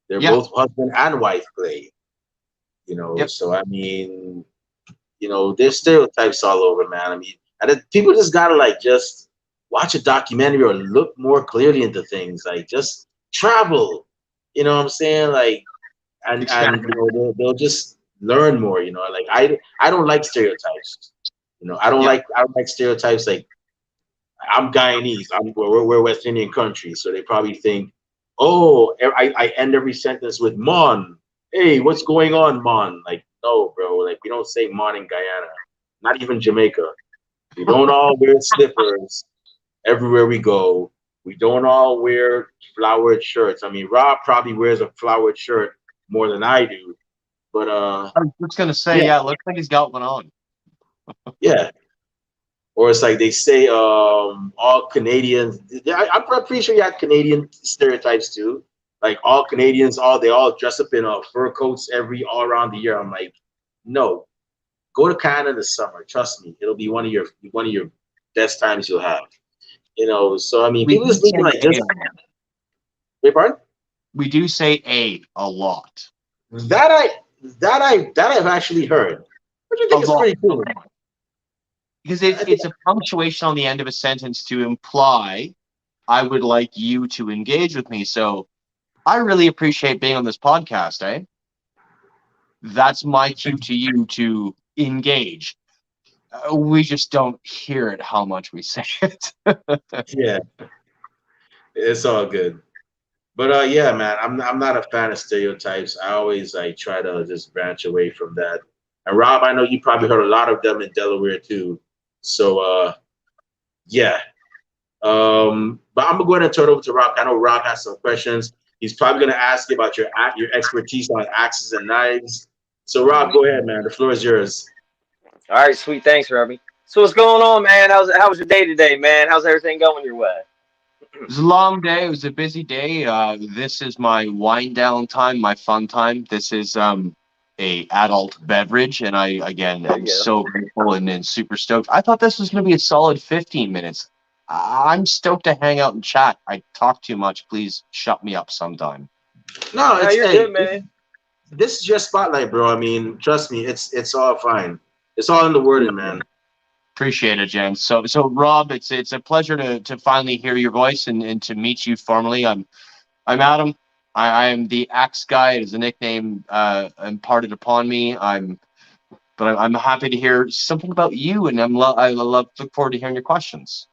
They're yeah, both husband and wife play. yep. So I mean, there's stereotypes all over, man. I mean, people just gotta like just watch a documentary or look more clearly into things. Like just travel. You know what I'm saying? Like, and Exactly. they'll just learn more. Like I don't like stereotypes. Yep. I don't like stereotypes. Like I'm Guyanese. We're West Indian country, so they probably think, oh, I end every sentence with mon. Hey, what's going on, mon? Like, no, bro. Like, we don't say mon in Guyana. Not even Jamaica. We don't all wear slippers everywhere we go. We don't all wear flowered shirts. I mean, Rob probably wears a flowered shirt more than I do. But I was just gonna say, yeah, yeah, it looks like he's got one on. yeah. Or it's like they say, all Canadians. Yeah, I'm pretty sure you had Canadian stereotypes too. Like all Canadians, they all dress up in fur coats all around the year. I'm like, no, go to Canada this summer. Trust me, it'll be one of your best times you'll have. So I mean, We people do just need say to like A just a lot. wait, pardon? We do say a lot. That I I've actually heard, which I A think is lot. pretty cool. Because I think it's a punctuation on the end of a sentence to imply I would like you to engage with me. So I really appreciate being on this podcast, eh? That's my cue to you to engage. We just don't hear it how much we say it. yeah, it's all good. But yeah, man, I'm not a fan of stereotypes. I always like try to just branch away from that. And Rob, I know you probably heard a lot of them in Delaware too. So yeah. But I'm gonna go ahead and turn it over to Rob. I know Rob has some questions. He's probably gonna ask you about your expertise on axes and knives. So Rob, go ahead, man. The floor is yours. All right, sweet. Thanks, Robbie. So what's going on, man? How was your day today, man? How's everything going your way? It was a long day. It was a busy day. This is my wind down time, my fun time. This is a adult beverage, and I again There am you go. so grateful and super stoked. I thought this was going to be a solid 15 minutes. I'm stoked to hang out and chat. I talk too much. Please shut me up sometime. No, No, you're good, man. this is your spotlight, bro. I mean, trust me, it's all fine. It's all in the wording, man. Appreciate it, Jen. So Rob, it's a pleasure to finally hear your voice and to meet you formally. I'm Adam. I am the Axe Guy. It is a nickname imparted upon me. I'm happy to hear something about you, and look forward to hearing your questions.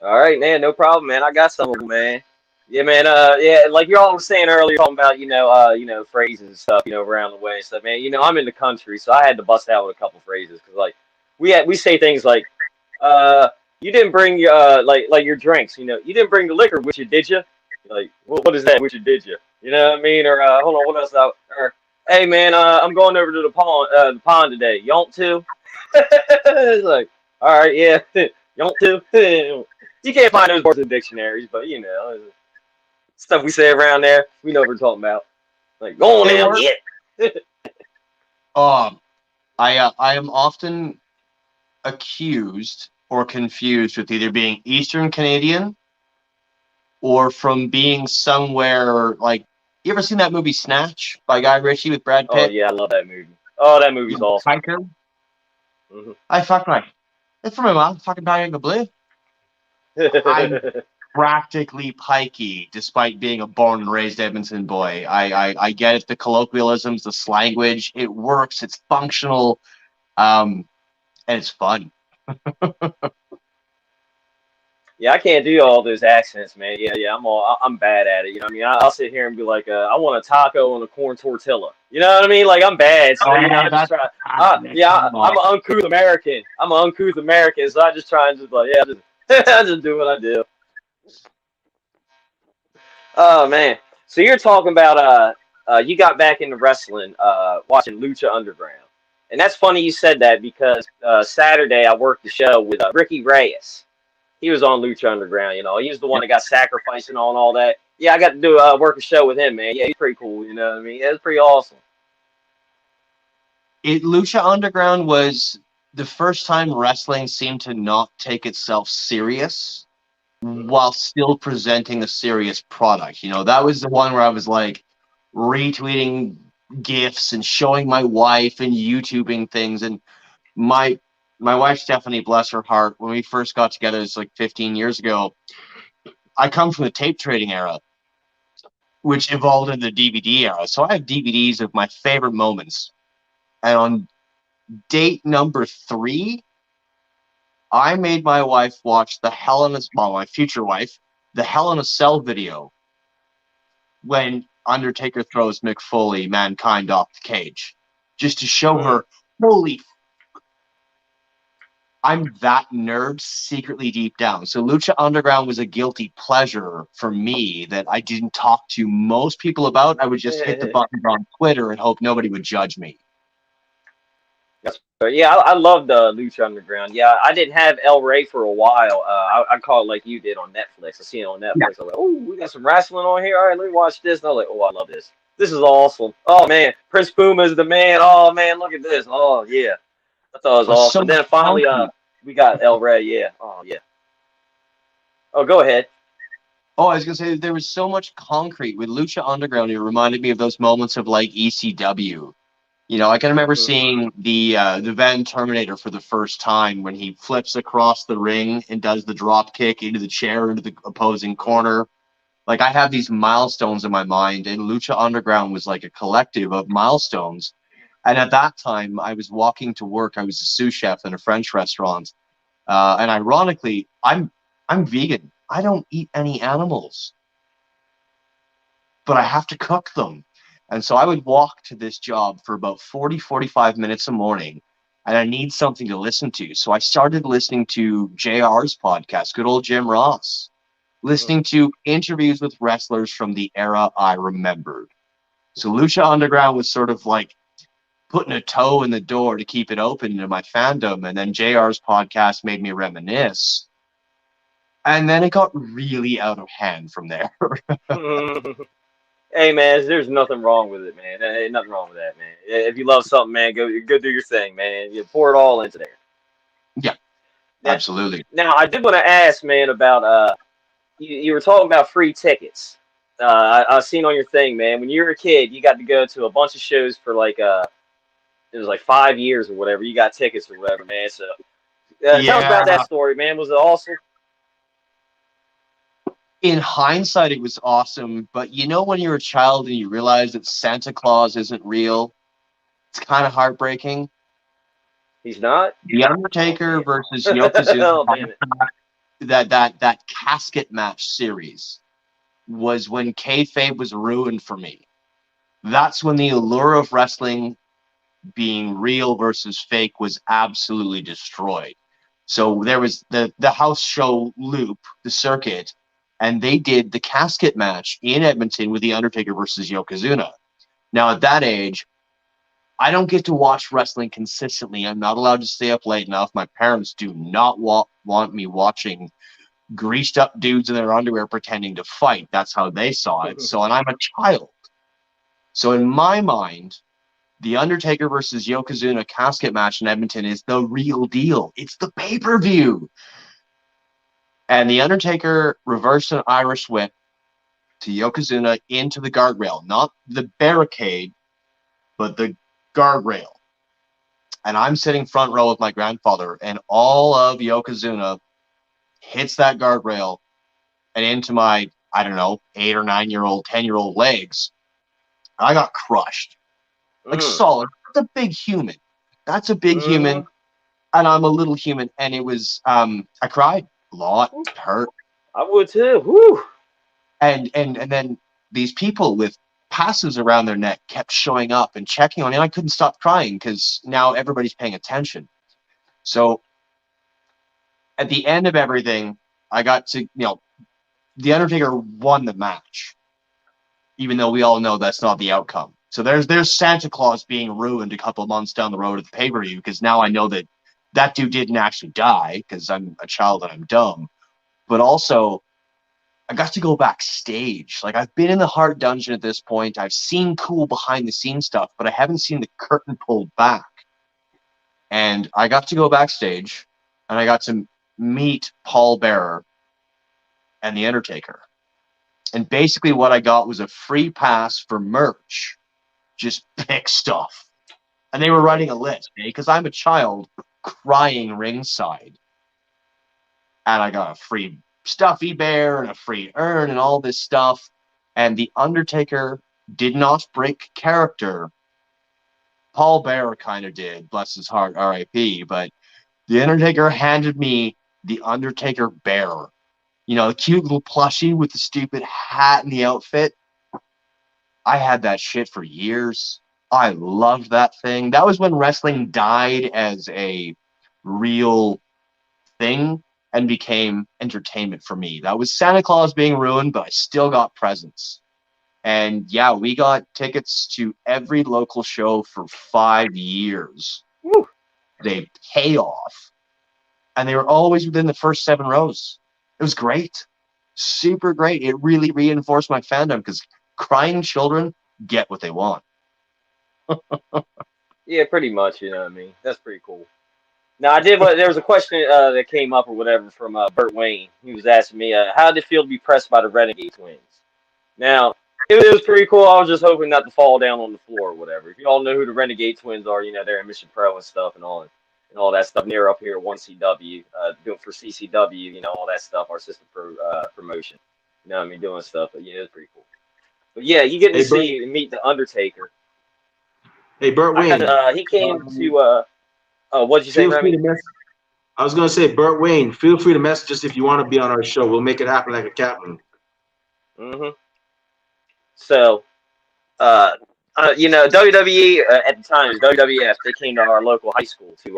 All right, man. No problem, man. I got some of them, man. Yeah, man. Yeah, like you all was saying earlier, talking about phrases and stuff, around the way and stuff, man. I'm in the country, so I had to bust out with a couple phrases because like we say things like, you didn't bring your like your drinks, you didn't bring the liquor with you, did you? Like, what is that? With you, did you? You know what I mean? Or hold on, what else? Or hey, man, I'm going over to the pond today. You want to? It's like, all right, yeah, you want to? You can't find those words in dictionaries, but stuff we say around there, we know what we're talking about. Like, go on They now, work. get. Um, I am often accused or confused with either being Eastern Canadian or from being somewhere like. You ever seen that movie Snatch by Guy Ritchie with Brad Oh Pitt? yeah, I love that movie. Oh, that movie's awesome. Hiker. Hmm. I fuck right. It's from my mom. Fucking Barry Blue. I'm practically pikey, despite being a born and raised Edmonton boy. I get it. The colloquialisms, the slanguage, it works. It's functional. Um, and it's fun. Yeah, I can't do all those accents, man. Yeah, I'm bad at it. You know what I mean? I'll sit here and be like, I want a taco and a corn tortilla. You know what I mean? Like I'm bad, so I just try. I'm an uncouth American. I'm an uncouth American, so I just try and just like, yeah, I just do what I do. Oh man. So you're talking about you got back into wrestling watching Lucha Underground. And that's funny you said that because Saturday I worked the show with Ricky Reyes. He was on Lucha Underground, you know. He was the one that got sacrificed and all that. Yeah, I got to do work a show with him, man. Yeah, he's pretty cool, you know what I mean? It was pretty awesome. Lucha Underground was the first time wrestling seemed to not take itself serious while still presenting a serious product. You know, that was the one where I was like retweeting gifs and showing my wife and YouTubing things. And my wife Stephanie, bless her heart, when we first got together, it's like 15 years ago. I come from the tape trading era, which evolved into the DVD era. So I have DVDs of my favorite moments. And on date number 3, I made my wife watch my future wife, the Hell in a Cell video when Undertaker throws Mick Foley, Mankind, off the cage, just to show her, holy, I'm that nerd secretly deep down. So Lucha Underground was a guilty pleasure for me that I didn't talk to most people about. I would just hit the button on Twitter and hope nobody would judge me. But yeah, I loved Lucha Underground. Yeah, I didn't have El Rey for a while. I caught it like you did on Netflix. I seen it on Netflix. Yeah. I was like, oh, we got some wrestling on here. All right, let me watch this. And I was like, oh, I love this. This is awesome. Oh man, Prince Puma is the man. Oh man, look at this. Oh yeah, I thought it was awesome. And then finally, we got El Rey. Yeah. Oh yeah. Oh, go ahead. Oh, I was gonna say there was so much concrete with Lucha Underground. It reminded me of those moments of like ECW. You know, I can remember seeing the Van Terminator for the first time when he flips across the ring and does the drop kick into the chair into the opposing corner. Like I have these milestones in my mind, and Lucha Underground was like a collective of milestones. And at that time, I was walking to work. I was a sous chef in a French restaurant, and ironically, I'm vegan. I don't eat any animals, but I have to cook them. And so I would walk to this job for about 45 minutes a morning, and I need something to listen to. So I started listening to JR's podcast, good old Jim Ross, listening to interviews with wrestlers from the era I remembered. So Lucha Underground was sort of like putting a toe in the door to keep it open to my fandom. And then JR's podcast made me reminisce. And then it got really out of hand from there. Hey man, there's nothing wrong with it, man. Ain't nothing wrong with that, man. If you love something, man, go do your thing, man. You pour it all into there. Yeah, absolutely. Now I did want to ask, man, about you were talking about free tickets. I seen on your thing, man. When you were a kid, you got to go to a bunch of shows for like it was like 5 years or whatever. You got tickets or whatever, man. So tell us about that story, man. Was it awesome? In hindsight, it was awesome, but you know when you're a child and you realize that Santa Claus isn't real, it's kind of heartbreaking. He's not? The Undertaker versus Yokozuna, that casket match series was when kayfabe was ruined for me. That's when the allure of wrestling being real versus fake was absolutely destroyed. So there was the house show loop, the circuit, and they did the casket match in Edmonton with The Undertaker versus Yokozuna. Now, at that age, I don't get to watch wrestling consistently. I'm not allowed to stay up late enough. My parents do not want me watching greased up dudes in their underwear pretending to fight. That's how they saw it. So, and I'm a child. So in my mind, The Undertaker versus Yokozuna casket match in Edmonton is the real deal. It's the pay-per-view. And The Undertaker reversed an Irish whip to Yokozuna into the guardrail. Not the barricade, but the guardrail. And I'm sitting front row with my grandfather, and all of Yokozuna hits that guardrail and into my, I don't know, 8 or 9-year-old, 10-year-old legs. I got crushed. Like solid. That's a big human. That's a big human. and I'm a little human, and it was I cried a lot, hurt, I would too. Woo. and then these people with passes around their neck kept showing up and checking on me. And I couldn't stop crying because now everybody's paying attention. So at the end of everything, I got to, the Undertaker won the match, even though we all know that's not the outcome. So there's Santa Claus being ruined a couple of months down the road at the pay-per-view, because now I know that that dude didn't actually die because I'm a child and I'm dumb. But also, I got to go backstage. Like, I've been in the Heart Dungeon at this point. I've seen cool behind-the-scenes stuff, but I haven't seen the curtain pulled back. And I got to go backstage, and I got to meet Paul Bearer and The Undertaker. And basically what I got was a free pass for merch. Just pick stuff. And they were writing a list, because I'm a child crying ringside. And I got a free stuffy bear and a free urn and all this stuff. And The Undertaker did not break character. Paul Bearer kind of did, bless his heart, R.I.P. But The Undertaker handed me the Undertaker bear. The cute little plushie with the stupid hat and the outfit. I had that shit for years. I loved that thing. That was when wrestling died as a real thing and became entertainment for me. That was Santa Claus being ruined, but I still got presents. And yeah, we got tickets to every local show for 5 years. Woo. They pay off. And they were always within the first 7 rows. It was great. Super great. It really reinforced my fandom, because crying children get what they want. Yeah, pretty much. You know what I mean? That's pretty cool. Now, there was a question that came up or whatever from Burt Wayne. He was asking me, how did it feel to be pressed by the Renegade Twins? Now, it was pretty cool. I was just hoping not to fall down on the floor or whatever. If you all know who the Renegade Twins are, they're in Mission Pro and stuff and all that stuff. And they're up here at 1CW, doing for CCW, all that stuff, our sister promotion. You know what I mean? Doing stuff. But yeah, it was pretty cool. But yeah, you get to see and meet the Undertaker. Hey, Burt Wayne. He came to. What'd you say, Remy? I was gonna say, Burt Wayne. Feel free to message us if you want to be on our show. We'll make it happen like a captain. So, WWE at the time, WWF, they came to our local high school to,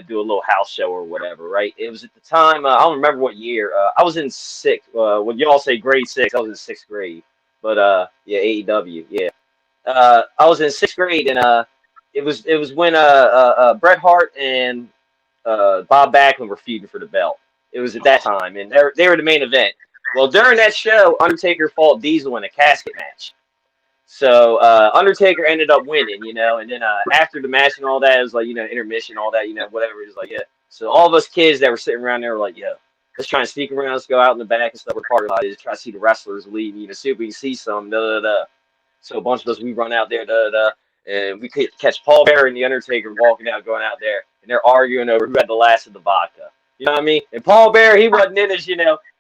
do a little house show or whatever, right? It was at the time, I don't remember what year. I was in when y'all say grade 6, I was in 6th grade. But, yeah, AEW, yeah. I was in 6th grade, and it was when Bret Hart and Bob Backlund were feuding for the belt. It was at that time, and they were the main event. Well, during that show, Undertaker fought Diesel in a casket match. So Undertaker ended up winning, and then after the match and all that, it was like, intermission, all that, whatever. It was like, yeah. So all of us kids that were sitting around there were like, yeah, let's try and sneak around, let's go out in the back and stuff. We're parking lot, just try to see the wrestlers leave, see if we can see some, So a bunch of us, we run out there, and we could catch Paul Bearer and the Undertaker walking out, going out there, and they're arguing over who had the last of the vodka. You know what I mean? And Paul Bearer, he wasn't in his,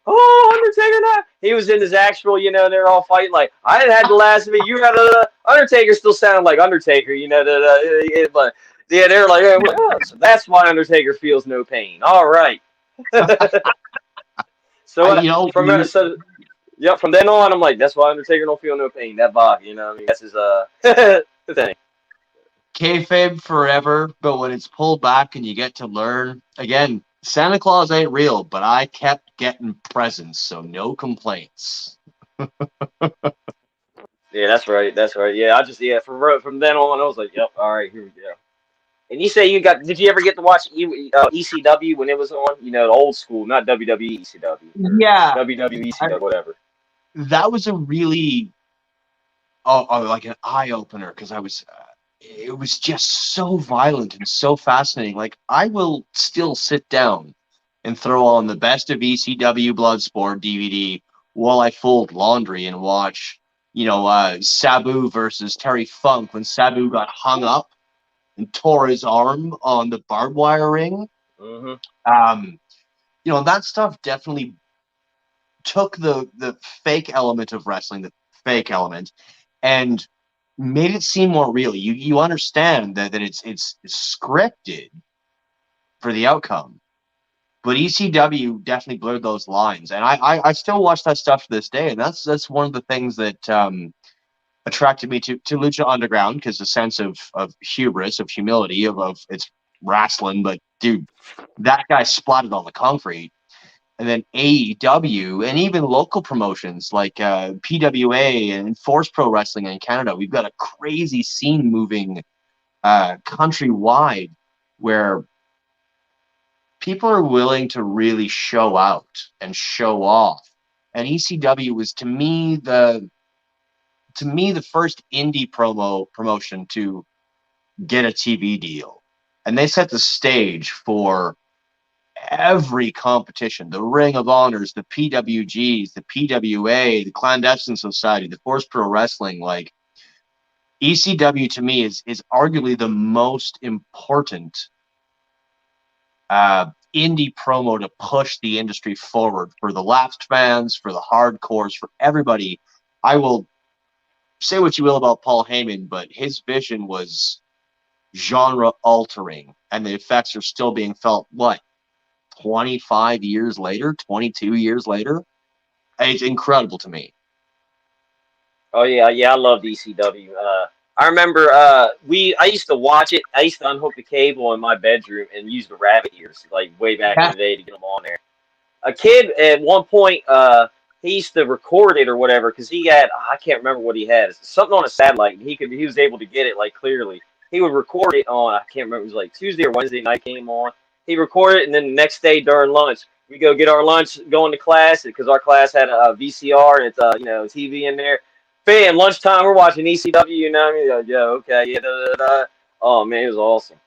oh, Undertaker, not. He was in his actual, they're all fighting like, I didn't have the last of it. You had Undertaker still sounded like Undertaker, but yeah, they're like, oh, so that's why Undertaker feels no pain. All right. So from then on, I'm like, that's why Undertaker don't feel no pain. That vodka, I mean, that's his thing. Kayfabe forever, but when it's pulled back and you get to learn, again, Santa Claus ain't real, but I kept getting presents, so no complaints. Yeah, that's right. Yeah, from then on, I was like, yep, all right, here we go. And you say did you ever get to watch ECW when it was on? The old school, not WWE ECW. Yeah. WWE ECW, whatever. That was a really, like an eye-opener, because it was just so violent and so fascinating. Like, I will still sit down and throw on the Best of ECW Bloodsport DVD while I fold laundry and watch, Sabu versus Terry Funk when Sabu got hung up and tore his arm on the barbed wire ring. That stuff definitely took the fake element of wrestling, the fake element, and made it seem more real. You understand that it's scripted, for the outcome. But ECW definitely blurred those lines, and I still watch that stuff to this day, and that's one of the things that attracted me to Lucha Underground, because the sense of hubris, of humility, of it's wrestling, but dude, that guy splatted on the concrete. And then AEW and even local promotions like PWA and Force Pro Wrestling in Canada, we've got a crazy scene moving countrywide where people are willing to really show out and show off. And ECW was to me the first indie promotion to get a TV deal. And they set the stage for every competition, the Ring of Honors, the PWGs, the PWA, the Clandestine Society, the Force Pro Wrestling. Like, ECW to me is arguably the most important indie promo to push the industry forward for the lapsed fans, for the hardcores, for everybody. I will say what you will about Paul Heyman, but his vision was genre altering, and the effects are still being felt, what, 25 years later, 22 years later? It's incredible to me. Oh yeah, yeah, I love ECW. I remember I used to watch it. I used to unhook the cable in my bedroom and use the rabbit ears, like way back in the day, to get them on there. A kid at one point, he used to record it or whatever, because he had, I can't remember what he had, something on a satellite, and he was able to get it like clearly. He would record it on, I can't remember, it was like Tuesday or Wednesday night came on. He recorded it, and then the next day during lunch, we go get our lunch, going to class, because our class had a VCR and it's TV in there. Bam, lunchtime, we're watching ECW, you know what I mean? Like, yeah, okay, yeah, da, da, da. Oh man, it was awesome.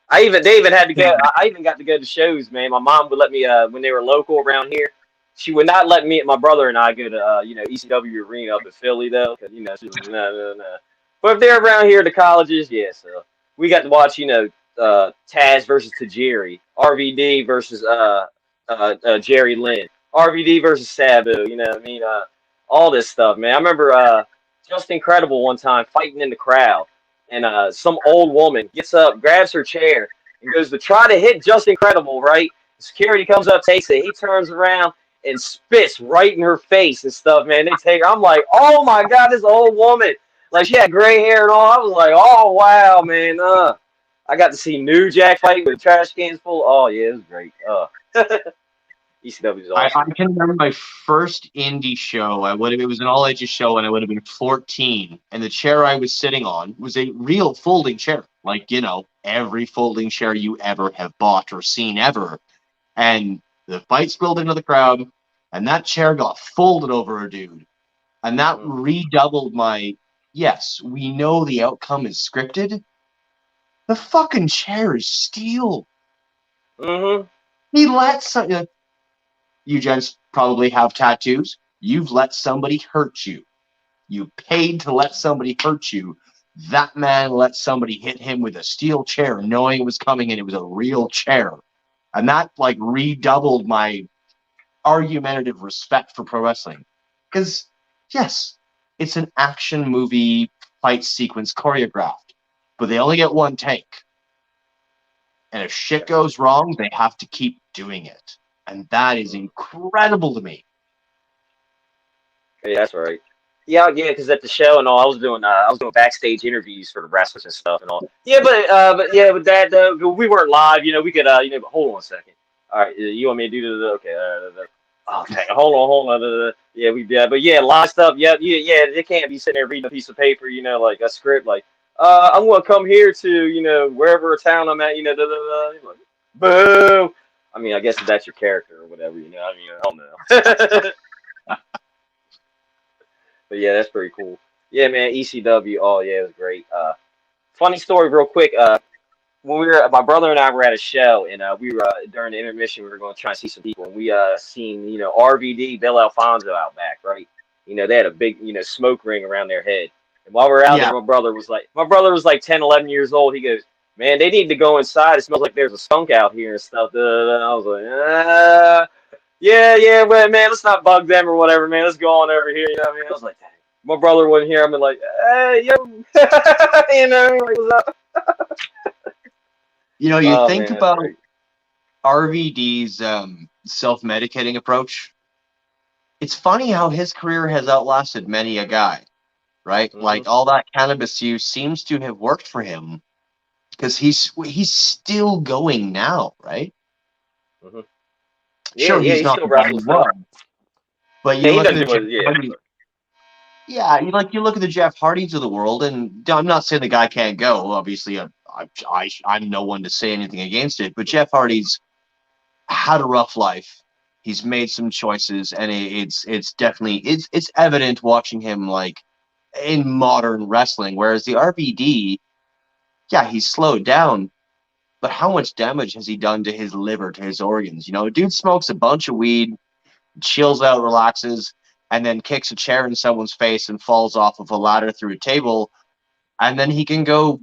They even had to go. I even got to go to shows, man. My mom would let me when they were local around here. She would not let me, my brother and I, go to ECW Arena up in Philly though, because she was no. But if they're around here, the colleges, yeah. So we got to watch Taz versus Tajiri, RVD versus Jerry Lynn, RVD versus Sabu. You know what I mean? All this stuff, man. I remember Just Incredible one time fighting in the crowd. And some old woman gets up, grabs her chair, and goes to try to hit Just Incredible, right? Security comes up, takes it. He turns around and spits right in her face and stuff, man. They take her. I'm like, oh my God, this old woman. Like, she had gray hair and all. I was like, oh, wow, man. I got to see New Jack fight with trash cans full. Oh, yeah, it was great. ECW is awesome. I can remember my first indie show. It was an all ages show, and I would have been 14. And the chair I was sitting on was a real folding chair, like every folding chair you ever have bought or seen ever. And the fight spilled into the crowd, and that chair got folded over a dude, and that redoubled my. Yes, we know the outcome is scripted. The fucking chair is steel. Mm-hmm. He let something. You gents probably have tattoos. You've let somebody hurt you. You paid to let somebody hurt you. That man let somebody hit him with a steel chair, knowing it was coming, and it was a real chair. And that redoubled my argumentative respect for pro wrestling. Because, yes, it's an action movie fight sequence choreographed, but they only get one take. And if shit goes wrong, they have to keep doing it. And that is incredible to me. Yeah, that's right. Yeah, because at the show and all, I was doing backstage interviews for the wrestlers and stuff and all. Yeah, but with that though, we weren't live. We could but hold on a second. All right, you want me to do the okay? Okay, hold on. Yeah, but yeah, live stuff. Yeah. They can't be sitting there reading a piece of paper, like a script, like I'm gonna come here to wherever town I'm at, Like, boo. I mean, I guess if that's your character or whatever, I mean, I don't know. But yeah, that's pretty cool. Yeah, man, ECW. Oh yeah, it was great. Funny story, real quick. When my brother and I were at a show, and we were during the intermission, we were going to try and see some people, and we seen RVD, Bill Alfonso out back, right? They had a big smoke ring around their head. And while we were out there, my brother was like 10, 11 years old. He goes, man, they need to go inside. It smells like there's a skunk out here and stuff. And I was like, yeah, but man, let's not bug them or whatever, man. Let's go on over here. You know what I mean? I was like, my brother wasn't here. I'm like, hey, yo, like, what's up? You think about RVD's self-medicating approach. It's funny how his career has outlasted many a guy, right? Hmm. Like all that cannabis use seems to have worked for him because he's still going now, right? Hmm. Yeah, Sure, yeah, he's he not still the guy he wrestles still. was, but Yeah, you he look at doesn't the do Jeff it. Yeah, Hardy, yeah, you look at the Jeff Hardys of the world, and I'm not saying the guy can't go. Obviously, I'm no one to say anything against it, but Jeff Hardy's had a rough life. He's made some choices, and it's definitely it's evident watching him like in modern wrestling. Whereas the RVD, yeah, he's slowed down, but how much damage has he done to his liver, to his organs? You know, dude smokes a bunch of weed, chills out, relaxes, and then kicks a chair in someone's face and falls off of a ladder through a table, and then he can go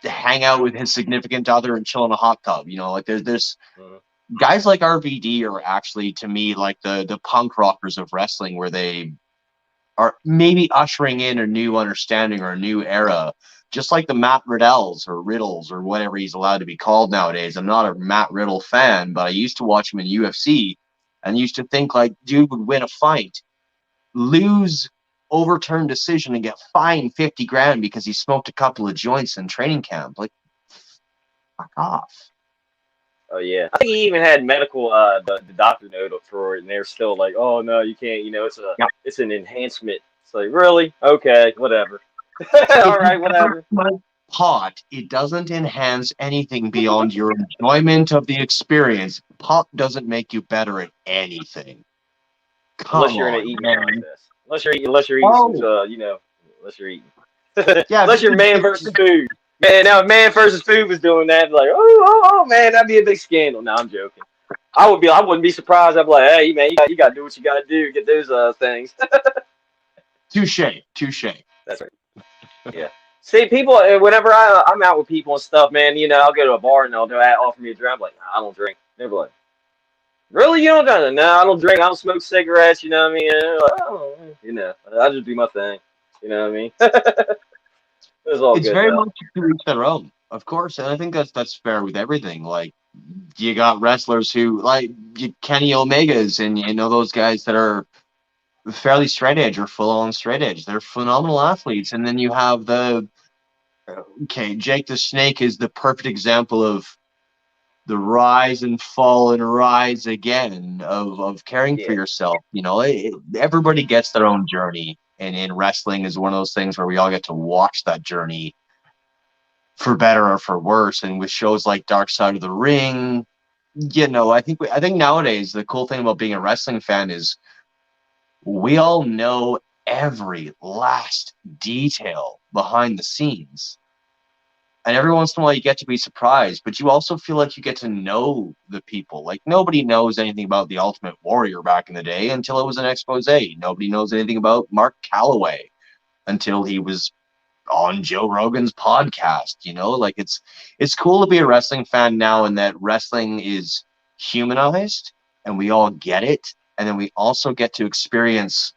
hang out with his significant other and chill in a hot tub. You know, like there's mhm. guys like RVD are actually to me like the punk rockers of wrestling, where they are maybe ushering in a new understanding or a new era, just like the Matt Riddells or Riddles or whatever he's allowed to be called nowadays. I'm not a Matt Riddle fan, but I used to watch him in UFC and used to think like dude would win a fight, lose, overturn decision, and get fined 50 grand because he smoked a couple of joints in training camp. Like, fuck off. Oh yeah, I think he even had medical the doctor note up for it, and they're still like, oh no, you can't. You know, Yep. it's an enhancement. It's like really okay, whatever. If All you've right, ever whatever. smoked pot, it doesn't enhance anything beyond your enjoyment of the experience. Pot doesn't make you better at anything. Unless Come you're in an on, eating man. contest. Unless you're eating some Oh, unless you're eating. yeah. Unless you're man versus food. Man, now if man versus food was doing that, like, oh man, that'd be a big scandal. No, I'm joking. I wouldn't be surprised. I'd be like, hey man, you got to do what you got to do, get those things. Touche, touche. That's right. Yeah. See, people, whenever I'm out with people and stuff, man, you know, I'll go to a bar and they'll offer me a drink. I'm like, nah, I don't drink. They're like, really? You don't do that? No, I don't drink. I don't smoke cigarettes. You know what I mean? And they're like, oh, you know, I just do my thing. You know what I mean? It's all It's good very though. much to each their own, of course, and I think that's fair with everything. Like, you got wrestlers who like Kenny Omegas, and you know those guys that are fairly straight edge or full on straight edge. They're phenomenal athletes, and then you have the okay, Jake the Snake is the perfect example of the rise and fall and rise again of caring for Yeah. yourself. You know, everybody gets their own journey, and in wrestling is one of those things where we all get to watch that journey for better or for worse. And with shows like Dark Side of the Ring, you know, I think nowadays the cool thing about being a wrestling fan is we all know every last detail behind the scenes. And every once in a while you get to be surprised, but you also feel like you get to know the people. Like nobody knows anything about the Ultimate Warrior back in the day until it was an expose. Nobody knows anything about Mark Calloway until he was on Joe Rogan's podcast. You know, like it's cool to be a wrestling fan now, and that wrestling is humanized and we all get it. And then we also get to experience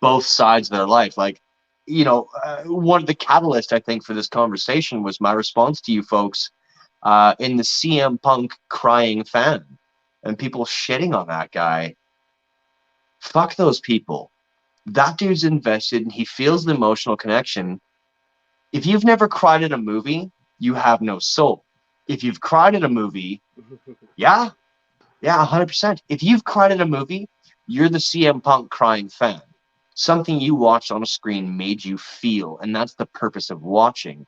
both sides of their life. Like, you know, one of the catalysts I think for this conversation was my response to you folks in the CM Punk crying fan and people shitting on that guy. Fuck those people. That dude's invested and he feels the emotional connection. If you've never cried at a movie, you have no soul. If you've cried at a movie, yeah, 100%. If you've cried at a movie, you're the CM Punk crying fan. Something you watched on a screen made you feel, and that's the purpose of watching.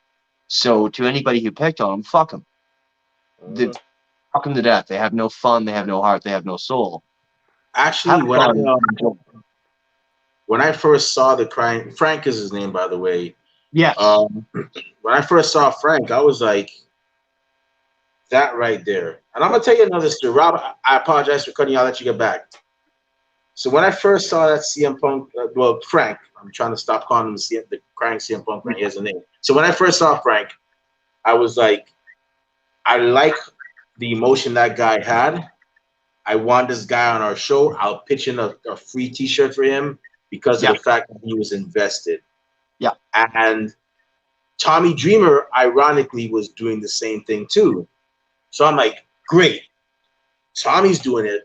So to anybody who picked on them, fuck them. Hmm. Fuck them to death. They have no fun. They have no heart. They have no soul. Actually, Have fun. when I first saw the crying Frank is his name, by the way. Yes. Um, when I first saw Frank, I was like, that right there. And I'm gonna tell you another story. Rob, I apologize for cutting you. I'll let you get back. So when I first saw that CM Punk, well, Frank, I'm trying to stop calling him the crying CM Punk. Frank, he has a name. So when I first saw Frank, I was like, I like the emotion that guy had. I want this guy on our show. I'll pitch in a free T-shirt for him because of Yeah. the fact that he was invested. Yeah. And Tommy Dreamer, ironically, was doing the same thing too. So I'm like, great. Tommy's doing it.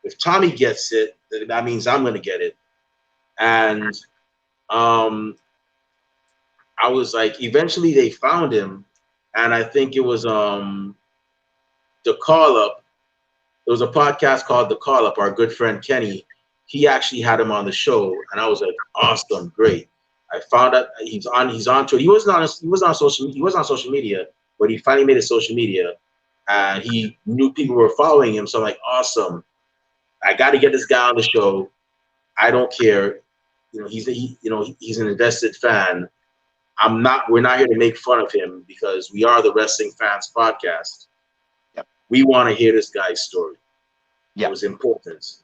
If Tommy gets it, then that means I'm gonna get it. And I was like, eventually they found him, and I think it was the Call Up. There was a podcast called The Call Up. Our good friend Kenny, he actually had him on the show, and I was like, awesome, great. I found out he's on Twitter. He wasn't on social media, but he finally made it social media, and he knew people were following him. So I'm like, awesome. I got to get this guy on the show. I don't care. He's an invested fan. We're not here to make fun of him because we are the Wrestling Fans Podcast. Yep. We want to hear this guy's story. Yep. It was important.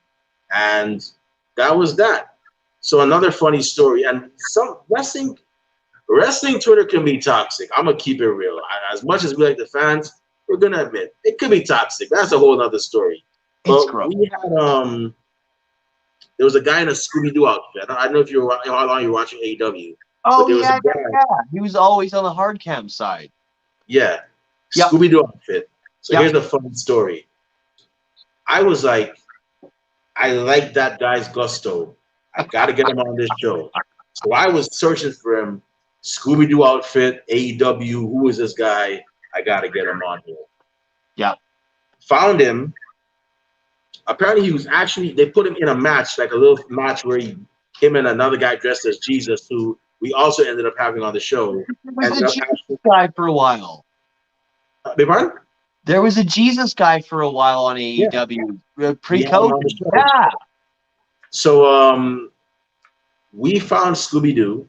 And that was that. So another funny story, and some wrestling Twitter can be toxic. I'm gonna keep it real. As much as we like the fans, we're gonna admit it could be toxic. That's a whole other story. It's But gross. we had there was a guy in a Scooby-Doo outfit. I don't know if how long you're watching AEW. Oh there was yeah, a guy, yeah. He was always on the hard cam side. Yeah, Yep. Scooby-Doo outfit. So Yep. here's the funny story. I was like, I like that guy's gusto. I got to get him on this show. So I was searching for him. Scooby-Doo outfit, AEW. Who is this guy? I got to get him on here. Yeah. Found him. Apparently, they put him in a match, like a little match where him and another guy dressed as Jesus, who we also ended up having on the show. There was a Jesus guy for a while. Beg pardon? There was a Jesus guy for a while on AEW pre-COVID. Yeah. So we found Scooby-Doo,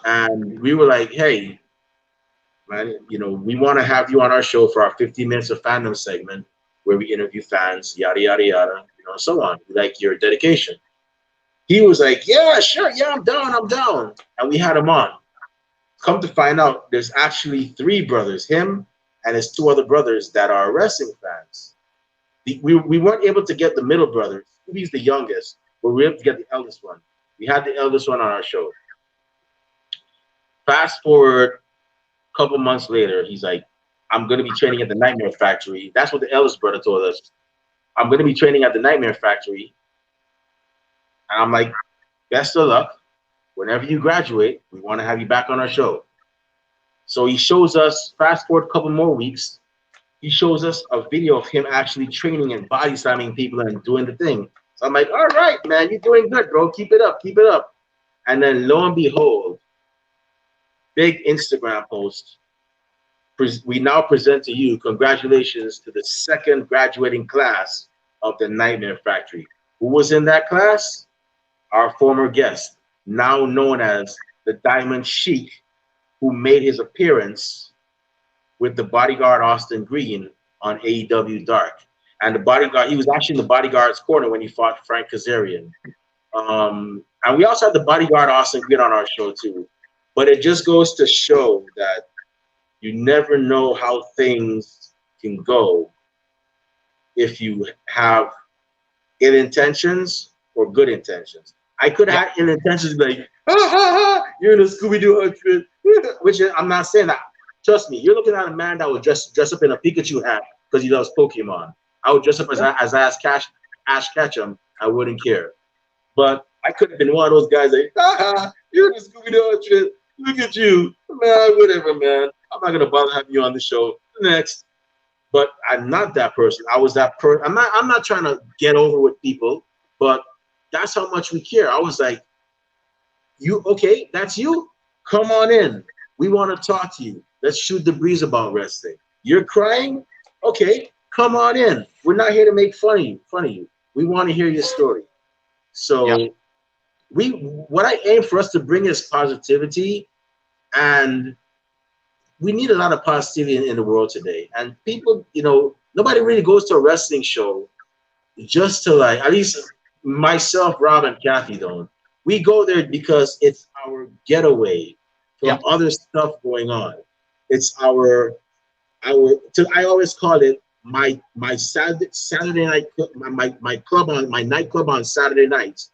and we were like, hey, man, we want to have you on our show for our 15 minutes of fandom segment where we interview fans, yada, yada, yada, so on. We like your dedication. He was like, yeah, sure, yeah, I'm down. And we had him on. Come to find out, there's actually 3 brothers, him and his 2 other brothers that are wrestling fans. We weren't able to get the middle brother. He's the youngest, but we were able to get the eldest one. We had the eldest one on our show. Fast forward a couple months later, he's like, I'm going to be training at the Nightmare Factory. That's what the eldest brother told us. I'm going to be training at the Nightmare Factory. And I'm like, best of luck. Whenever you graduate, we want to have you back on our show. So he shows us, fast forward a couple more weeks, he shows us a video of him actually training and body slamming people and doing the thing. So I'm like, all right, man, you're doing good, bro. Keep it up. And then lo and behold, big Instagram post. We now present to you, congratulations to the 2nd graduating class of the Nightmare Factory. Who was in that class? Our former guest, now known as the Diamond Sheik, who made his appearance with the bodyguard Austin Green on AEW Dark. And the bodyguard, he was actually in the bodyguard's corner when he fought Frank Kazarian. And we also had the bodyguard Austin Green on our show too. But it just goes to show that you never know how things can go if you have ill intentions or good intentions. I could have had ill intentions like, you're in a Scooby-Doo outfit, which I'm not saying that. Trust me, you're looking at a man that would dress up in a Pikachu hat because he loves Pokemon. I would dress up as Ash Ketchum. I wouldn't care. But I could have been one of those guys like, you're in a Scooby-Doo outfit. Look at you. Man, whatever, man. I'm not going to bother having you on the show. Next. But I'm not that person. I was that person. I'm not trying to get over with people, but that's how much we care. I was like, you okay? That's you? Come on in. We want to talk to you. Let's shoot the breeze about wrestling. You're crying? Okay, come on in. We're not here to make fun of you. We want to hear your story. So what I aim for us to bring is positivity, and we need a lot of positivity in the world today. And people, nobody really goes to a wrestling show just to at least myself, Rob, and Kathy don't. We go there because it's our getaway from other stuff going on. It's I always call it my Saturday night, my club on my nightclub on Saturday nights,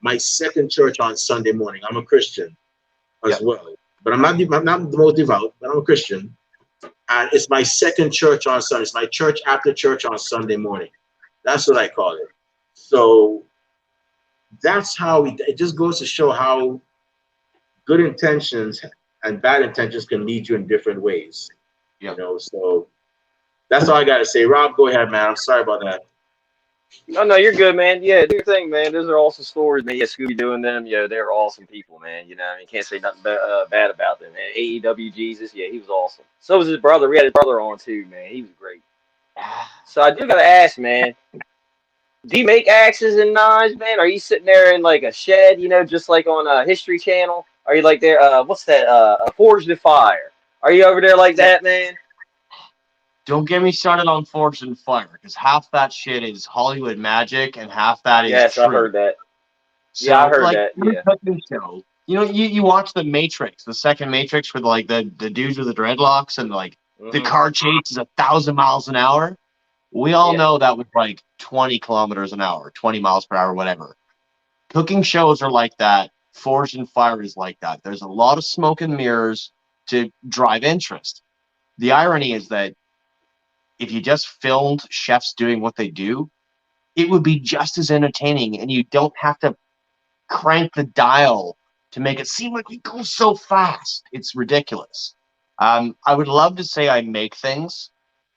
my second church on Sunday morning. I'm a Christian as well, but I'm not the most devout, but I'm a Christian. And it's my second church on Sunday. It's my church after church on Sunday morning. That's what I call it. So that's how it just goes to show how good intentions and bad intentions can lead you in different ways. Yeah. You know, so that's all I gotta say. Rob, go ahead, man. I'm sorry about that. No, no, you're good, man. Yeah, do your thing, man. Those are awesome stories, man. Yeah, Scooby Doo and them, yeah, they're awesome people, man. You know, I mean, can't say nothing bad about them, man. AEW Jesus, yeah, he was awesome. So was his brother. We had his brother on too, man. He was great. So I do gotta ask, man. Do you make axes and knives, man? Are you sitting there in like a shed, just like on History Channel? Are you like there? What's that? Forged in Fire. Are you over there like that, man? Don't get me started on Forged in Fire, because half that shit is Hollywood magic and half that is Yes, I true. heard that. Yeah, I So, heard like, that. every Yeah. cooking show, you watch the Matrix, the second Matrix, with like the dudes with the dreadlocks, and like the Hmm. car chase is 1,000 miles an hour. We all Yeah. know that was like 20 kilometers an hour, 20 miles per hour, whatever. Cooking shows are like that. Forged in Fire is like that. There's a lot of smoke and mirrors to drive interest. The irony is that if you just filmed chefs doing what they do, it would be just as entertaining, and you don't have to crank the dial to make it seem like we go so fast. It's ridiculous. I would love to say I make things.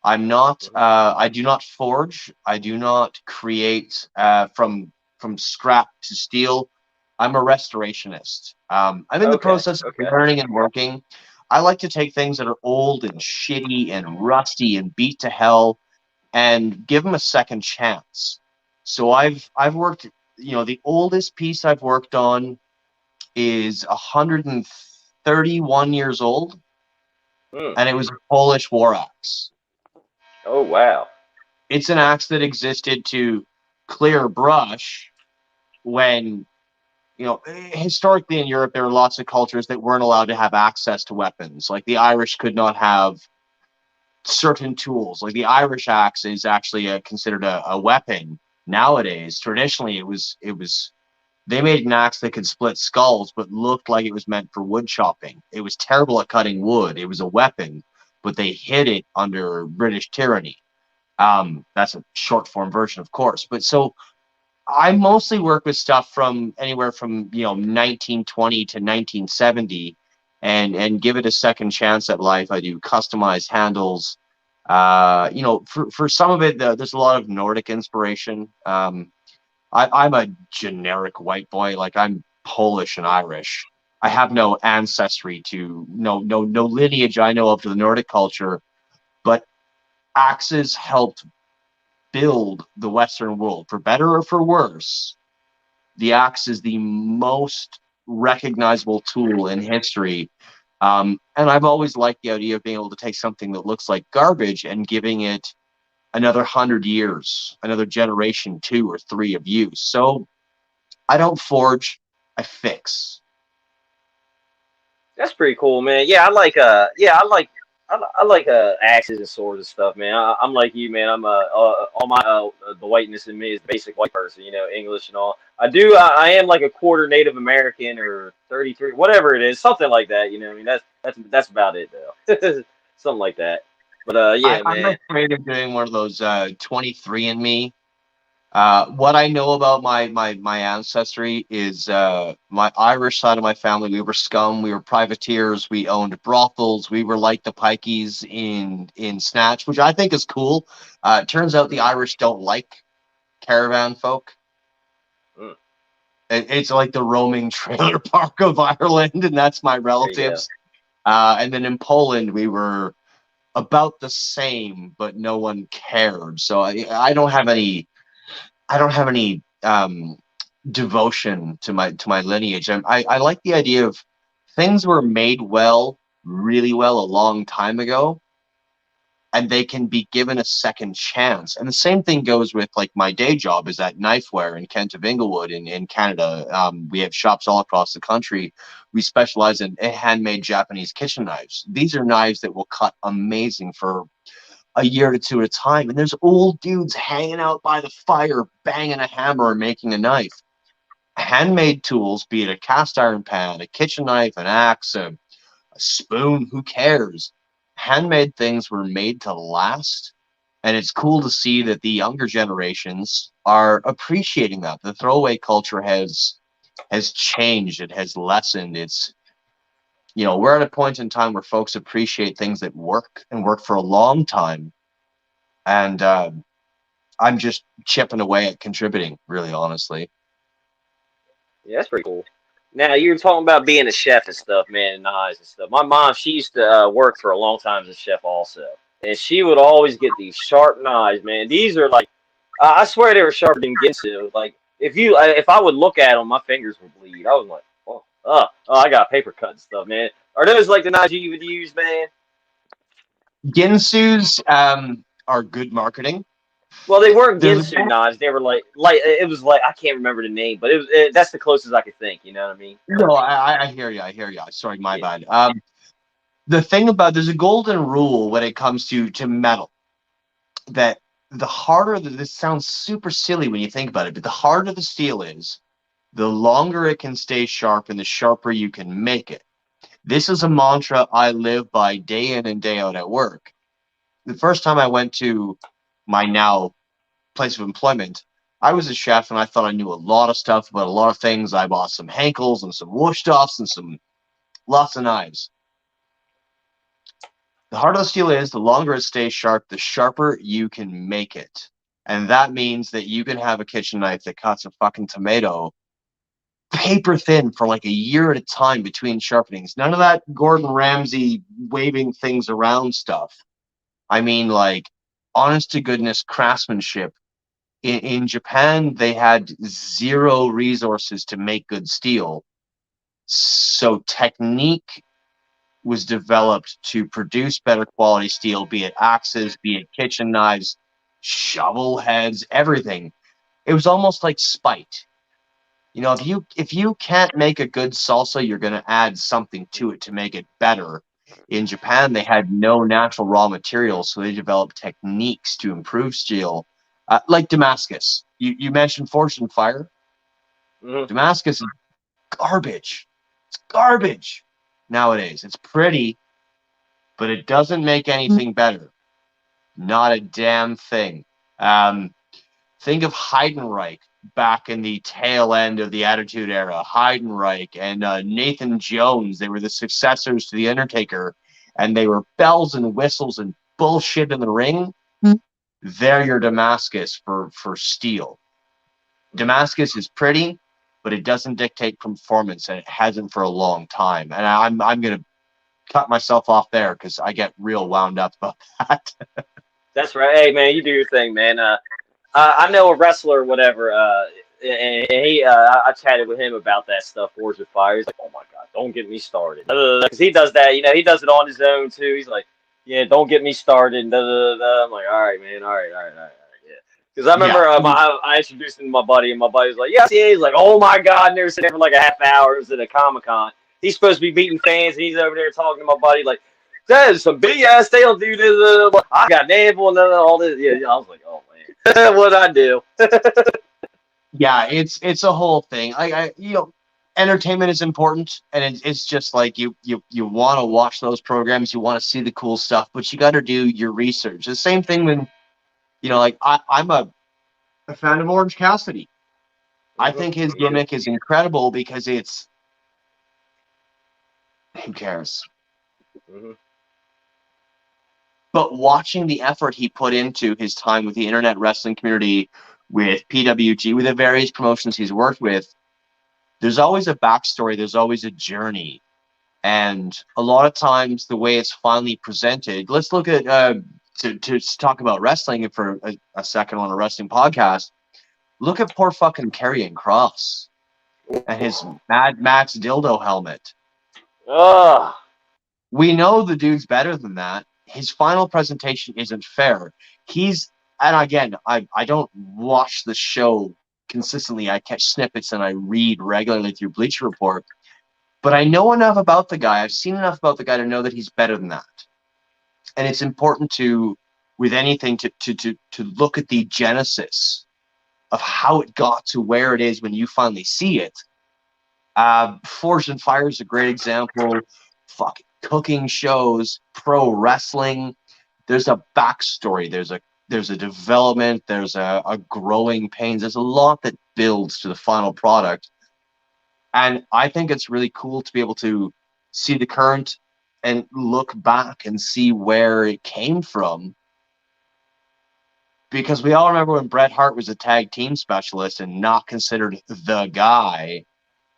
I'm not. I do not forge. I do not create from scrap to steel. I'm a restorationist. I'm in the Okay. process of Okay. learning and working. I like to take things that are old and shitty and rusty and beat to hell and give them a second chance. So I've worked, the oldest piece I've worked on is 131 years old, Hmm. and it was a Polish war axe. Oh wow. It's an axe that existed to clear brush when, historically in Europe, there were lots of cultures that weren't allowed to have access to weapons. Like the Irish could not have certain tools. Like the Irish axe is actually considered a weapon nowadays. Traditionally, it was they made an axe that could split skulls, but looked like it was meant for wood chopping. It was terrible at cutting wood. It was a weapon, but they hid it under British tyranny. That's a short form version, of course. But so I mostly work with stuff from anywhere from 1920 to 1970, and give it a second chance at life. I do customized handles. For some of it, there's a lot of Nordic inspiration. I'm a generic white boy. Like I'm Polish and Irish. I have no ancestry to no lineage I know of to the Nordic culture, but axes helped build the Western world, for better or for worse. The axe is the most recognizable tool in history. And I've always liked the idea of being able to take something that looks like garbage and giving it another 100 years, another generation, 2 or 3 of use. So I don't forge, I fix. That's pretty cool, man. I like axes and swords and stuff, man. I'm like you, man. I'm all my the whiteness in me is basic white person, English and all. I am like a quarter Native American or 33, whatever it is, something like that. I mean that's about it though, something like that. But yeah, I'm man. afraid of doing one of those 23andMe. What I know about my ancestry is my Irish side of my family. We were scum. We were privateers. We owned brothels. We were like the pikeys in Snatch, which I think is cool. It turns out the Irish don't like caravan folk. Mm, It's like the roaming trailer park of Ireland, and that's my there you go. relatives. And then in Poland, we were about the same, but no one cared. So I don't have any. I don't have any devotion to my lineage. I like the idea of things were made well, really well, a long time ago, and they can be given a second chance. And the same thing goes with like my day job is at Knifeware in Kent of Inglewood in Canada. We have shops all across the country. We specialize in handmade Japanese kitchen knives. These are knives that will cut amazing for a year or two at a time. And there's old dudes hanging out by the fire, banging a hammer and making a knife. Handmade tools, be it a cast iron pan, a kitchen knife, an axe, a spoon, who cares? handmade things were made to last. And it's cool to see that the younger generations are appreciating that. The throwaway culture has changed. It has lessened. It's, we're at a point in time where folks appreciate things that work and work for a long time. And I'm just chipping away at contributing, really, honestly. Yeah, that's pretty cool. Now you were talking about being a chef and stuff, man, and knives and stuff. My mom, she used to work for a long time as a chef also, and she would always get these sharp knives, man. These are like, I swear they were sharper than Ginsu. Like if I would look at them, my fingers would bleed. I was like, I got paper cut and stuff, man. Are those like the knives you would use, man? Ginsu's are good marketing. Well, they weren't There's Ginsu knives. They were like it was like I can't remember the name, but that's the closest I could think. You know what I mean? no, I hear you. I hear you. Sorry, my Yeah. bad. The thing about there's a golden rule when it comes to metal that the harder this sounds super silly when you think about it, but the harder the steel is, the longer it can stay sharp and the sharper you can make it. This is a mantra I live by day in and day out at work. The first time I went to my now place of employment, I was a chef and I thought I knew a lot of stuff about a lot of things. I bought some Henkels and some Wurststoffs and some lots of knives. The harder the steel is, the longer it stays sharp, the sharper you can make it. And that means that you can have a kitchen knife that cuts a fucking tomato paper thin for like a year at a time between sharpenings. None of that Gordon Ramsay waving things around stuff. I mean, like, honest to goodness craftsmanship. In Japan, they had zero resources to make good steel. So technique was developed to produce better quality steel, be it axes, be it kitchen knives, shovel heads, everything. It was almost like spite. If you can't make a good salsa, you're going to add something to it to make it better. In Japan, they had no natural raw materials, so they developed techniques to improve steel, like Damascus. You mentioned Forged in Fire. Mm-hmm. Damascus is garbage. It's garbage nowadays. It's pretty, but it doesn't make anything better. Not a damn thing. Think of Heidenreich back in the tail end of the Attitude Era. Heidenreich and Nathan Jones, they were the successors to The Undertaker, and they were bells and whistles and bullshit in the ring. They're your Damascus for steel. Damascus is pretty, but it doesn't dictate performance, and it hasn't for a long time. And I'm going to cut myself off there because I get real wound up about that. That's right. Hey, man, you do your thing, man. I know a wrestler, or whatever, and he, I chatted with him about that stuff, Forged with Fire. He's like, "Oh my God, don't get me started," because he does that. He does it on his own too. He's like, "Yeah, don't get me started." Da, da, da, da. I'm like, "All right, man, all right, all right, all right, yeah." Because I remember Yeah. I introduced him to my buddy, and my buddy was like, "Yes, yeah." He's like, "Oh my God," and they were sitting there for like a half hour. It was at a Comic-Con. He's supposed to be beating fans, and he's over there talking to my buddy like, "That is some BS. They don't do this. I got navel and all this." Yeah, I was like, "Oh man, what I do?" Yeah, it's a whole thing. Entertainment is important, and it's just like you want to watch those programs, you want to see the cool stuff, but you got to do your research. The same thing when, like I'm a fan of Orange Cassidy. I think his gimmick is incredible because it's who cares? Mm-hmm. But watching the effort he put into his time with the internet wrestling community, with PWG, with the various promotions he's worked with, there's always a backstory, there's always a journey. And a lot of times the way it's finally presented, let's look at, to talk about wrestling for a second on a wrestling podcast, look at poor fucking Karrion Kross and his Mad Max dildo helmet. Ugh. We know the dude's better than that. His final presentation isn't fair. And again, I don't watch the show consistently. I catch snippets and I read regularly through Bleacher Report. But I know enough about the guy. I've seen enough about the guy to know that he's better than that. And it's important with anything, to look at the genesis of how it got to where it is when you finally see it. Forged in Fire is a great example. Fuck. cooking shows, pro wrestling. There's a backstory. There's a development. There's a growing pains. There's a lot that builds to the final product. And I think it's really cool to be able to see the current and look back and see where it came from. Because we all remember when Bret Hart was a tag team specialist and not considered the guy.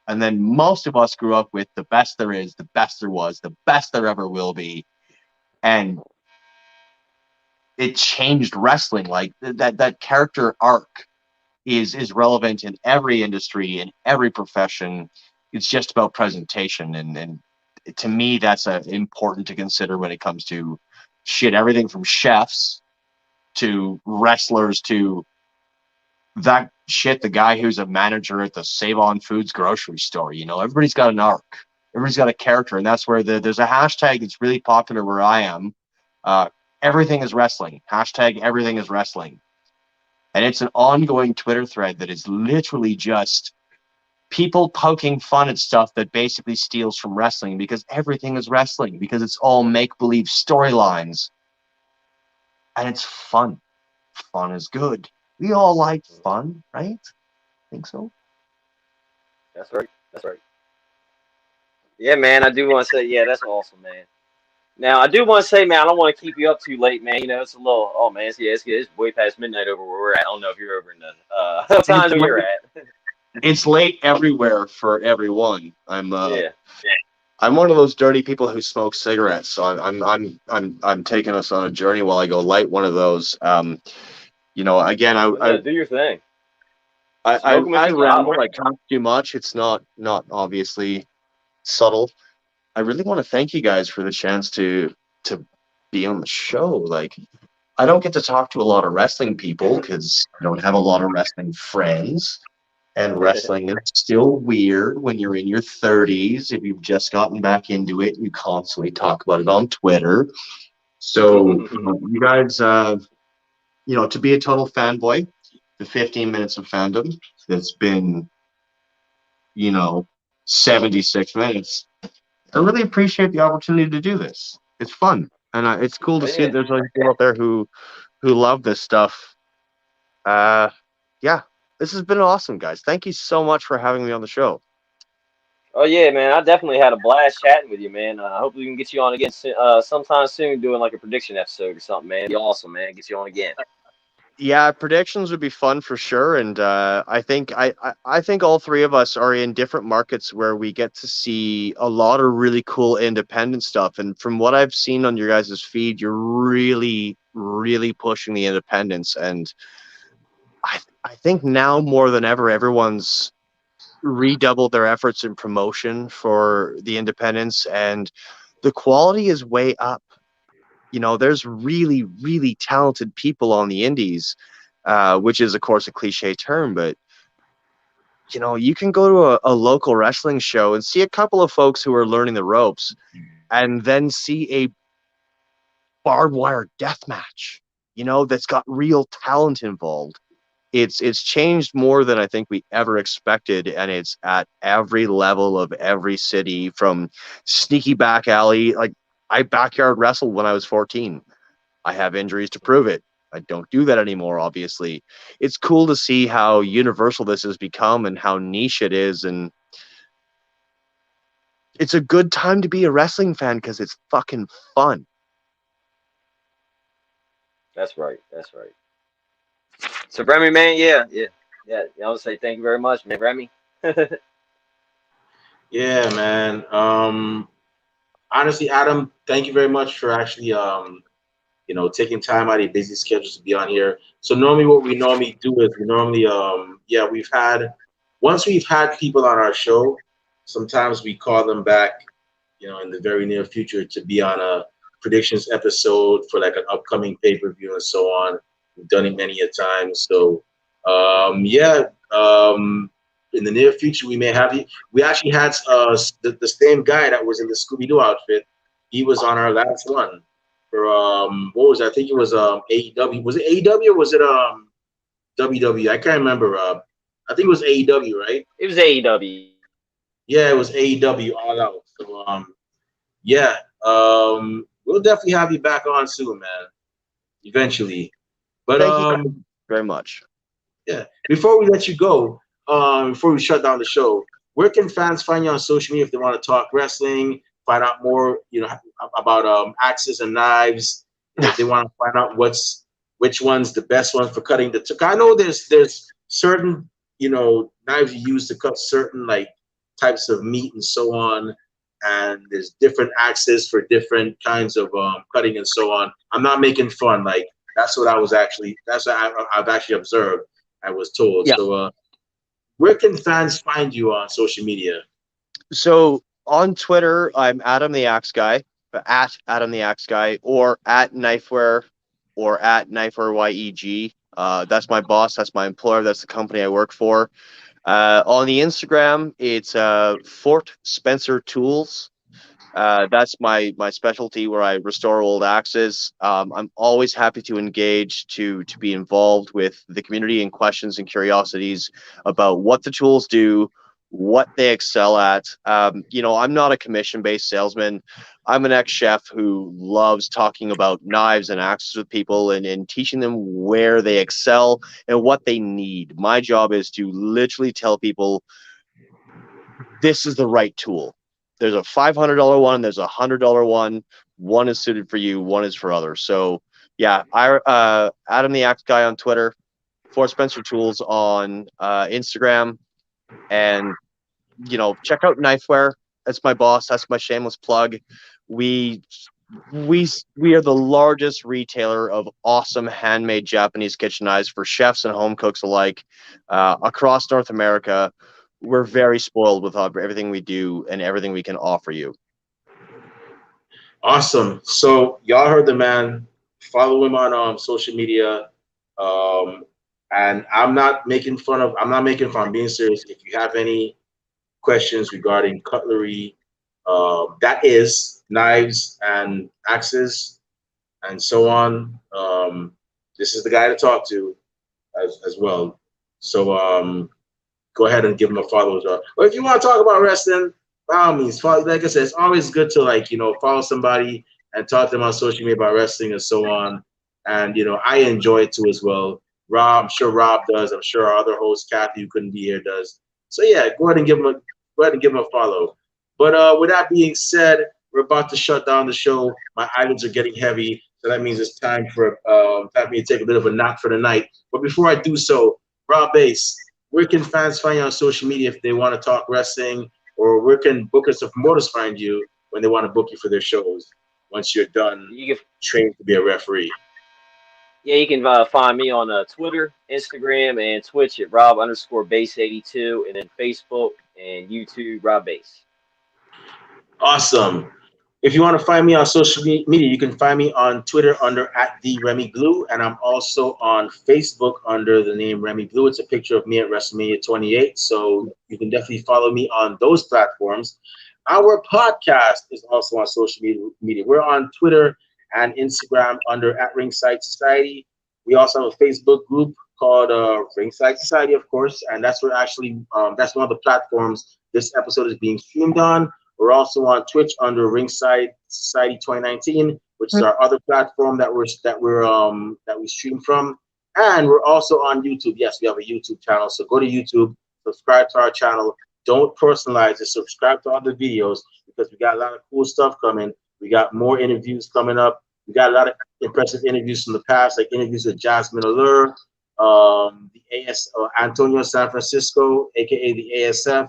And then most of us grew up with the best there is, the best there was, the best there ever will be. And it changed wrestling. Like that character arc is relevant in every industry, in every profession. It's just about presentation. And to me, that's important to consider when it comes to shit, everything from chefs to wrestlers to that shit, the guy who's a manager at the Save On Foods grocery store. Everybody's got an arc. Everybody's got a character. And that's where there's a hashtag that's really popular where I am. Everything is wrestling. Hashtag everything is wrestling. And it's an ongoing Twitter thread that is literally just people poking fun at stuff that basically steals from wrestling, because everything is wrestling, because it's all make-believe storylines. And it's fun. Fun is good. We all like fun, right? Think so? That's right. That's right. Yeah, man, I do want to say, yeah, that's awesome, man. Now, I do want to say, man, I don't want to keep you up too late, man. It's a little, oh, man, it's way past midnight over where we're at. I don't know if you're over in the, what time you're at. It's late everywhere for everyone. Yeah. I'm one of those dirty people who smoke cigarettes, so I'm taking us on a journey while I go light one of those. Again, I do your thing. I ramble. I talk too much. It's not obviously subtle. I really want to thank you guys for the chance to be on the show. Like, I don't get to talk to a lot of wrestling people because I don't have a lot of wrestling friends. And wrestling is still weird when you're in your 30s. If you've just gotten back into it, you constantly talk about it on Twitter. So, you guys, to be a total fanboy, the 15 minutes of fandom that's been, 76 minutes. I really appreciate the opportunity to do this. It's fun, and it's cool to see that there's people out there who love this stuff. Yeah, this has been awesome, guys. Thank you so much for having me on the show. Oh yeah, man, I definitely had a blast chatting with you, man. Hopefully we can get you on again sometime soon, doing like a prediction episode or something, man. It'd be awesome, man. Get you on again. Yeah, predictions would be fun for sure, and I think all three of us are in different markets where we get to see a lot of really cool independent stuff. And from what I've seen on your guys' feed, you're really, really pushing the independents. And I think now more than ever, everyone's redoubled their efforts in promotion for the independents, and the quality is way up. There's really, really talented people on the indies, which is, of course, a cliche term, but, you can go to a local wrestling show and see a couple of folks who are learning the ropes and then see a barbed wire death match, that's got real talent involved. It's changed more than I think we ever expected, and it's at every level of every city, from sneaky back alley. Like, I backyard wrestled when I was 14. I have injuries to prove it. I don't do that anymore, obviously. It's cool to see how universal this has become and how niche it is, and it's a good time to be a wrestling fan because it's fucking fun. That's right. That's right. So, Remy, man, yeah. I want to say thank you very much, man, Remy. Yeah, man. Honestly, Adam, thank you very much for actually, taking time out of your busy schedules to be on here. So normally what we normally do is once we've had people on our show, sometimes we call them back, in the very near future to be on a predictions episode for like an upcoming pay-per-view and so on. We've done it many a time. So, in the near future, we may have you. We actually had the same guy that was in the Scooby-Doo outfit. He was on our last one for what was it? I think it was AEW. Was it AEW or was it WWE? I can't remember. I think it was AEW, right? It was AEW. Yeah, it was AEW All Out. So We'll definitely have you back on soon, man. Eventually. But Thank you very much. yeah. Before we let you go, before we shut down the show, where can fans find you on social media if they want to talk wrestling, find out more, about axes and knives, if they want to find out which one's the best one for cutting the. I know there's certain knives you use to cut certain like types of meat and so on, and there's different axes for different kinds of cutting and so on. I'm not making fun. Like that's what I've actually observed. I was told. Yeah. So, where can fans find you on social media? So on Twitter, I'm Adam the Axe Guy, at Adam the Axe Guy, or at Knifeware, or at Knifeware YEG. That's my boss. That's my employer. That's the company I work for. On the Instagram, it's Fort Spencer Tools. That's my specialty where I restore old axes. I'm always happy to engage, to be involved with the community and questions and curiosities about what the tools do, what they excel at. I'm not a commission-based salesman. I'm an ex-chef who loves talking about knives and axes with people and teaching them where they excel and what they need. My job is to literally tell people this is the right tool. There's a $500 one, there's a $100 one. One is suited for you, one is for others. So yeah, Adam the Axe Guy on Twitter, Fort Spencer Tools on Instagram, and check out Knifeware. That's my boss. That's my shameless plug. We are the largest retailer of awesome handmade Japanese kitchen knives for chefs and home cooks alike across North America. We're very spoiled with everything we do and everything we can offer you. Awesome. So y'all heard the man. Follow him on social media. And I'm not making fun. I'm being serious. If you have any questions regarding cutlery, that is knives and axes and so on, this is the guy to talk to as well. So go ahead and give him a follow as well. But if you want to talk about wrestling, by all means, follow. Like I said, it's always good to follow somebody and talk to them on social media about wrestling and so on. And I enjoy it too as well. I'm sure Rob does. I'm sure our other host Kathy, who couldn't be here, does. So yeah, go ahead and give him a follow. But with that being said, we're about to shut down the show. My eyelids are getting heavy, so that means it's time for me to take a bit of a nap for the night. But before I do so, Rob Bass, where can fans find you on social media if they want to talk wrestling, or where can bookers of promoters find you when they want to book you for their shows once you're done training to be a referee? Yeah, you can find me on Twitter, Instagram, and Twitch at Rob_Base82, and then Facebook and YouTube, Rob Base. Awesome. If you want to find me on social media, you can find me on Twitter under @TheRemyGlue, and I'm also on Facebook under the name Remy Glue. It's a picture of me at WrestleMania 28, so you can definitely follow me on those platforms. Our podcast is also on social media. We're on Twitter and Instagram under @Ringside Society. We also have a Facebook group called Ringside Society, of course, and that's where that's one of the platforms this episode is being streamed on. We're also on Twitch under Ringside Society 2019, which is our other platform that we stream from, and we're also on YouTube. Yes, we have a YouTube channel, so go to YouTube, subscribe to our channel. Don't personalize it. Subscribe to all the videos because we got a lot of cool stuff coming. We got more interviews coming up. We got a lot of impressive interviews from the past, like interviews with Jasmine Allure, Antonio San Francisco, aka the ASF,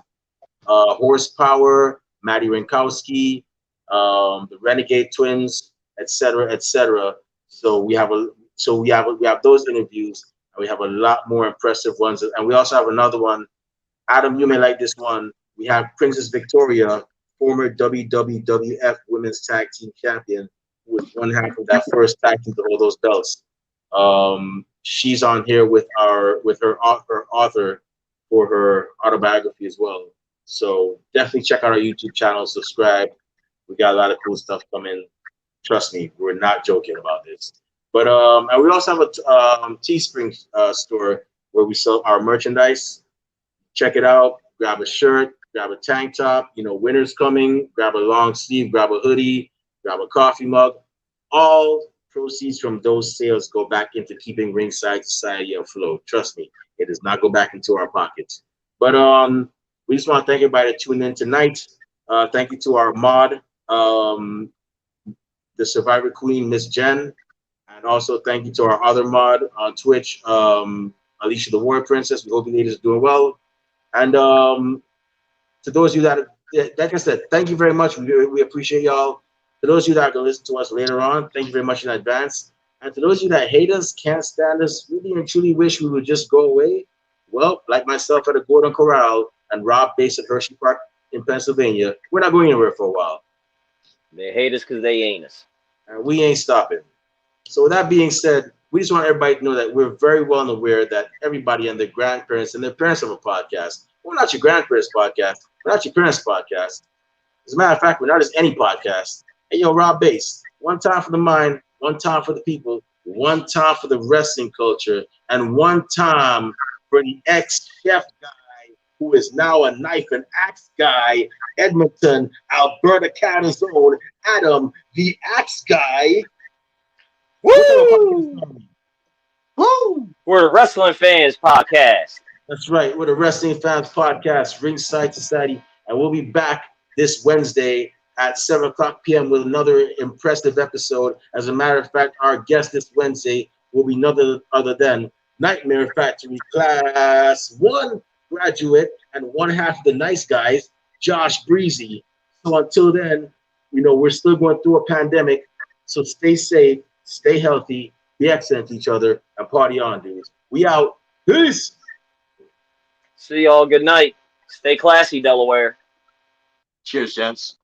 Horsepower, Maddie Rinkowski, the Renegade Twins, etc., etc. So we have those interviews, and we have a lot more impressive ones. And we also have another one. Adam, you may like this one. We have Princess Victoria, former WWF Women's Tag Team Champion, who was one half of that first tag team to hold those belts. She's on here with her author for her autobiography as well. So definitely check out our YouTube channel, subscribe. We got a lot of cool stuff coming. Trust me, we're not joking about this. But and we also have a Teespring store where we sell our merchandise. Check it out. Grab a shirt, grab a tank top. Winter's coming. Grab a long sleeve, grab a hoodie, grab a coffee mug. All proceeds from those sales go back into keeping Ringside Society afloat. Trust me, it does not go back into our pockets. But we just want to thank everybody that tuned in tonight. Thank you to our mod, the Survivor Queen, Miss Jen, and also thank you to our other mod on Twitch, Alicia the War Princess. We hope you ladies are doing well. And to those of you that, like I said, thank you very much. We appreciate y'all. To those of you that are going to listen to us later on, thank you very much in advance. And to those of you that hate us, can't stand us, really and truly wish we would just go away, well, like myself at the Golden Corral and Rob based at Hershey Park in Pennsylvania, we're not going anywhere for a while. They hate us because they ain't us. And we ain't stopping. So with that being said, we just want everybody to know that we're very well aware that everybody and their grandparents and their parents have a podcast. We're not your grandparents' podcast. We're not your parents' podcast. As a matter of fact, we're not just any podcast. Hey, yo, Rob Bass, one time for the mind, one time for the people, one time for the wrestling culture, and one time for the ex-chef guy who is now a knife and axe guy, Edmonton, Alberta, Canada's own Adam, the axe guy. Woo! Woo! We're the Wrestling Fans Podcast. That's right. We're the Wrestling Fans Podcast, Ringside Society, and we'll be back this Wednesday at 7 o'clock p.m. with another impressive episode. As a matter of fact, our guest this Wednesday will be none other than Nightmare Factory Class 1 graduate and one half of the Nice Guys, Josh Breezy. So until then, we're still going through a pandemic, so stay safe, stay healthy, be excellent to each other, and party on, dudes. We out. Peace. See y'all. Good night. Stay classy, Delaware. Cheers, gents.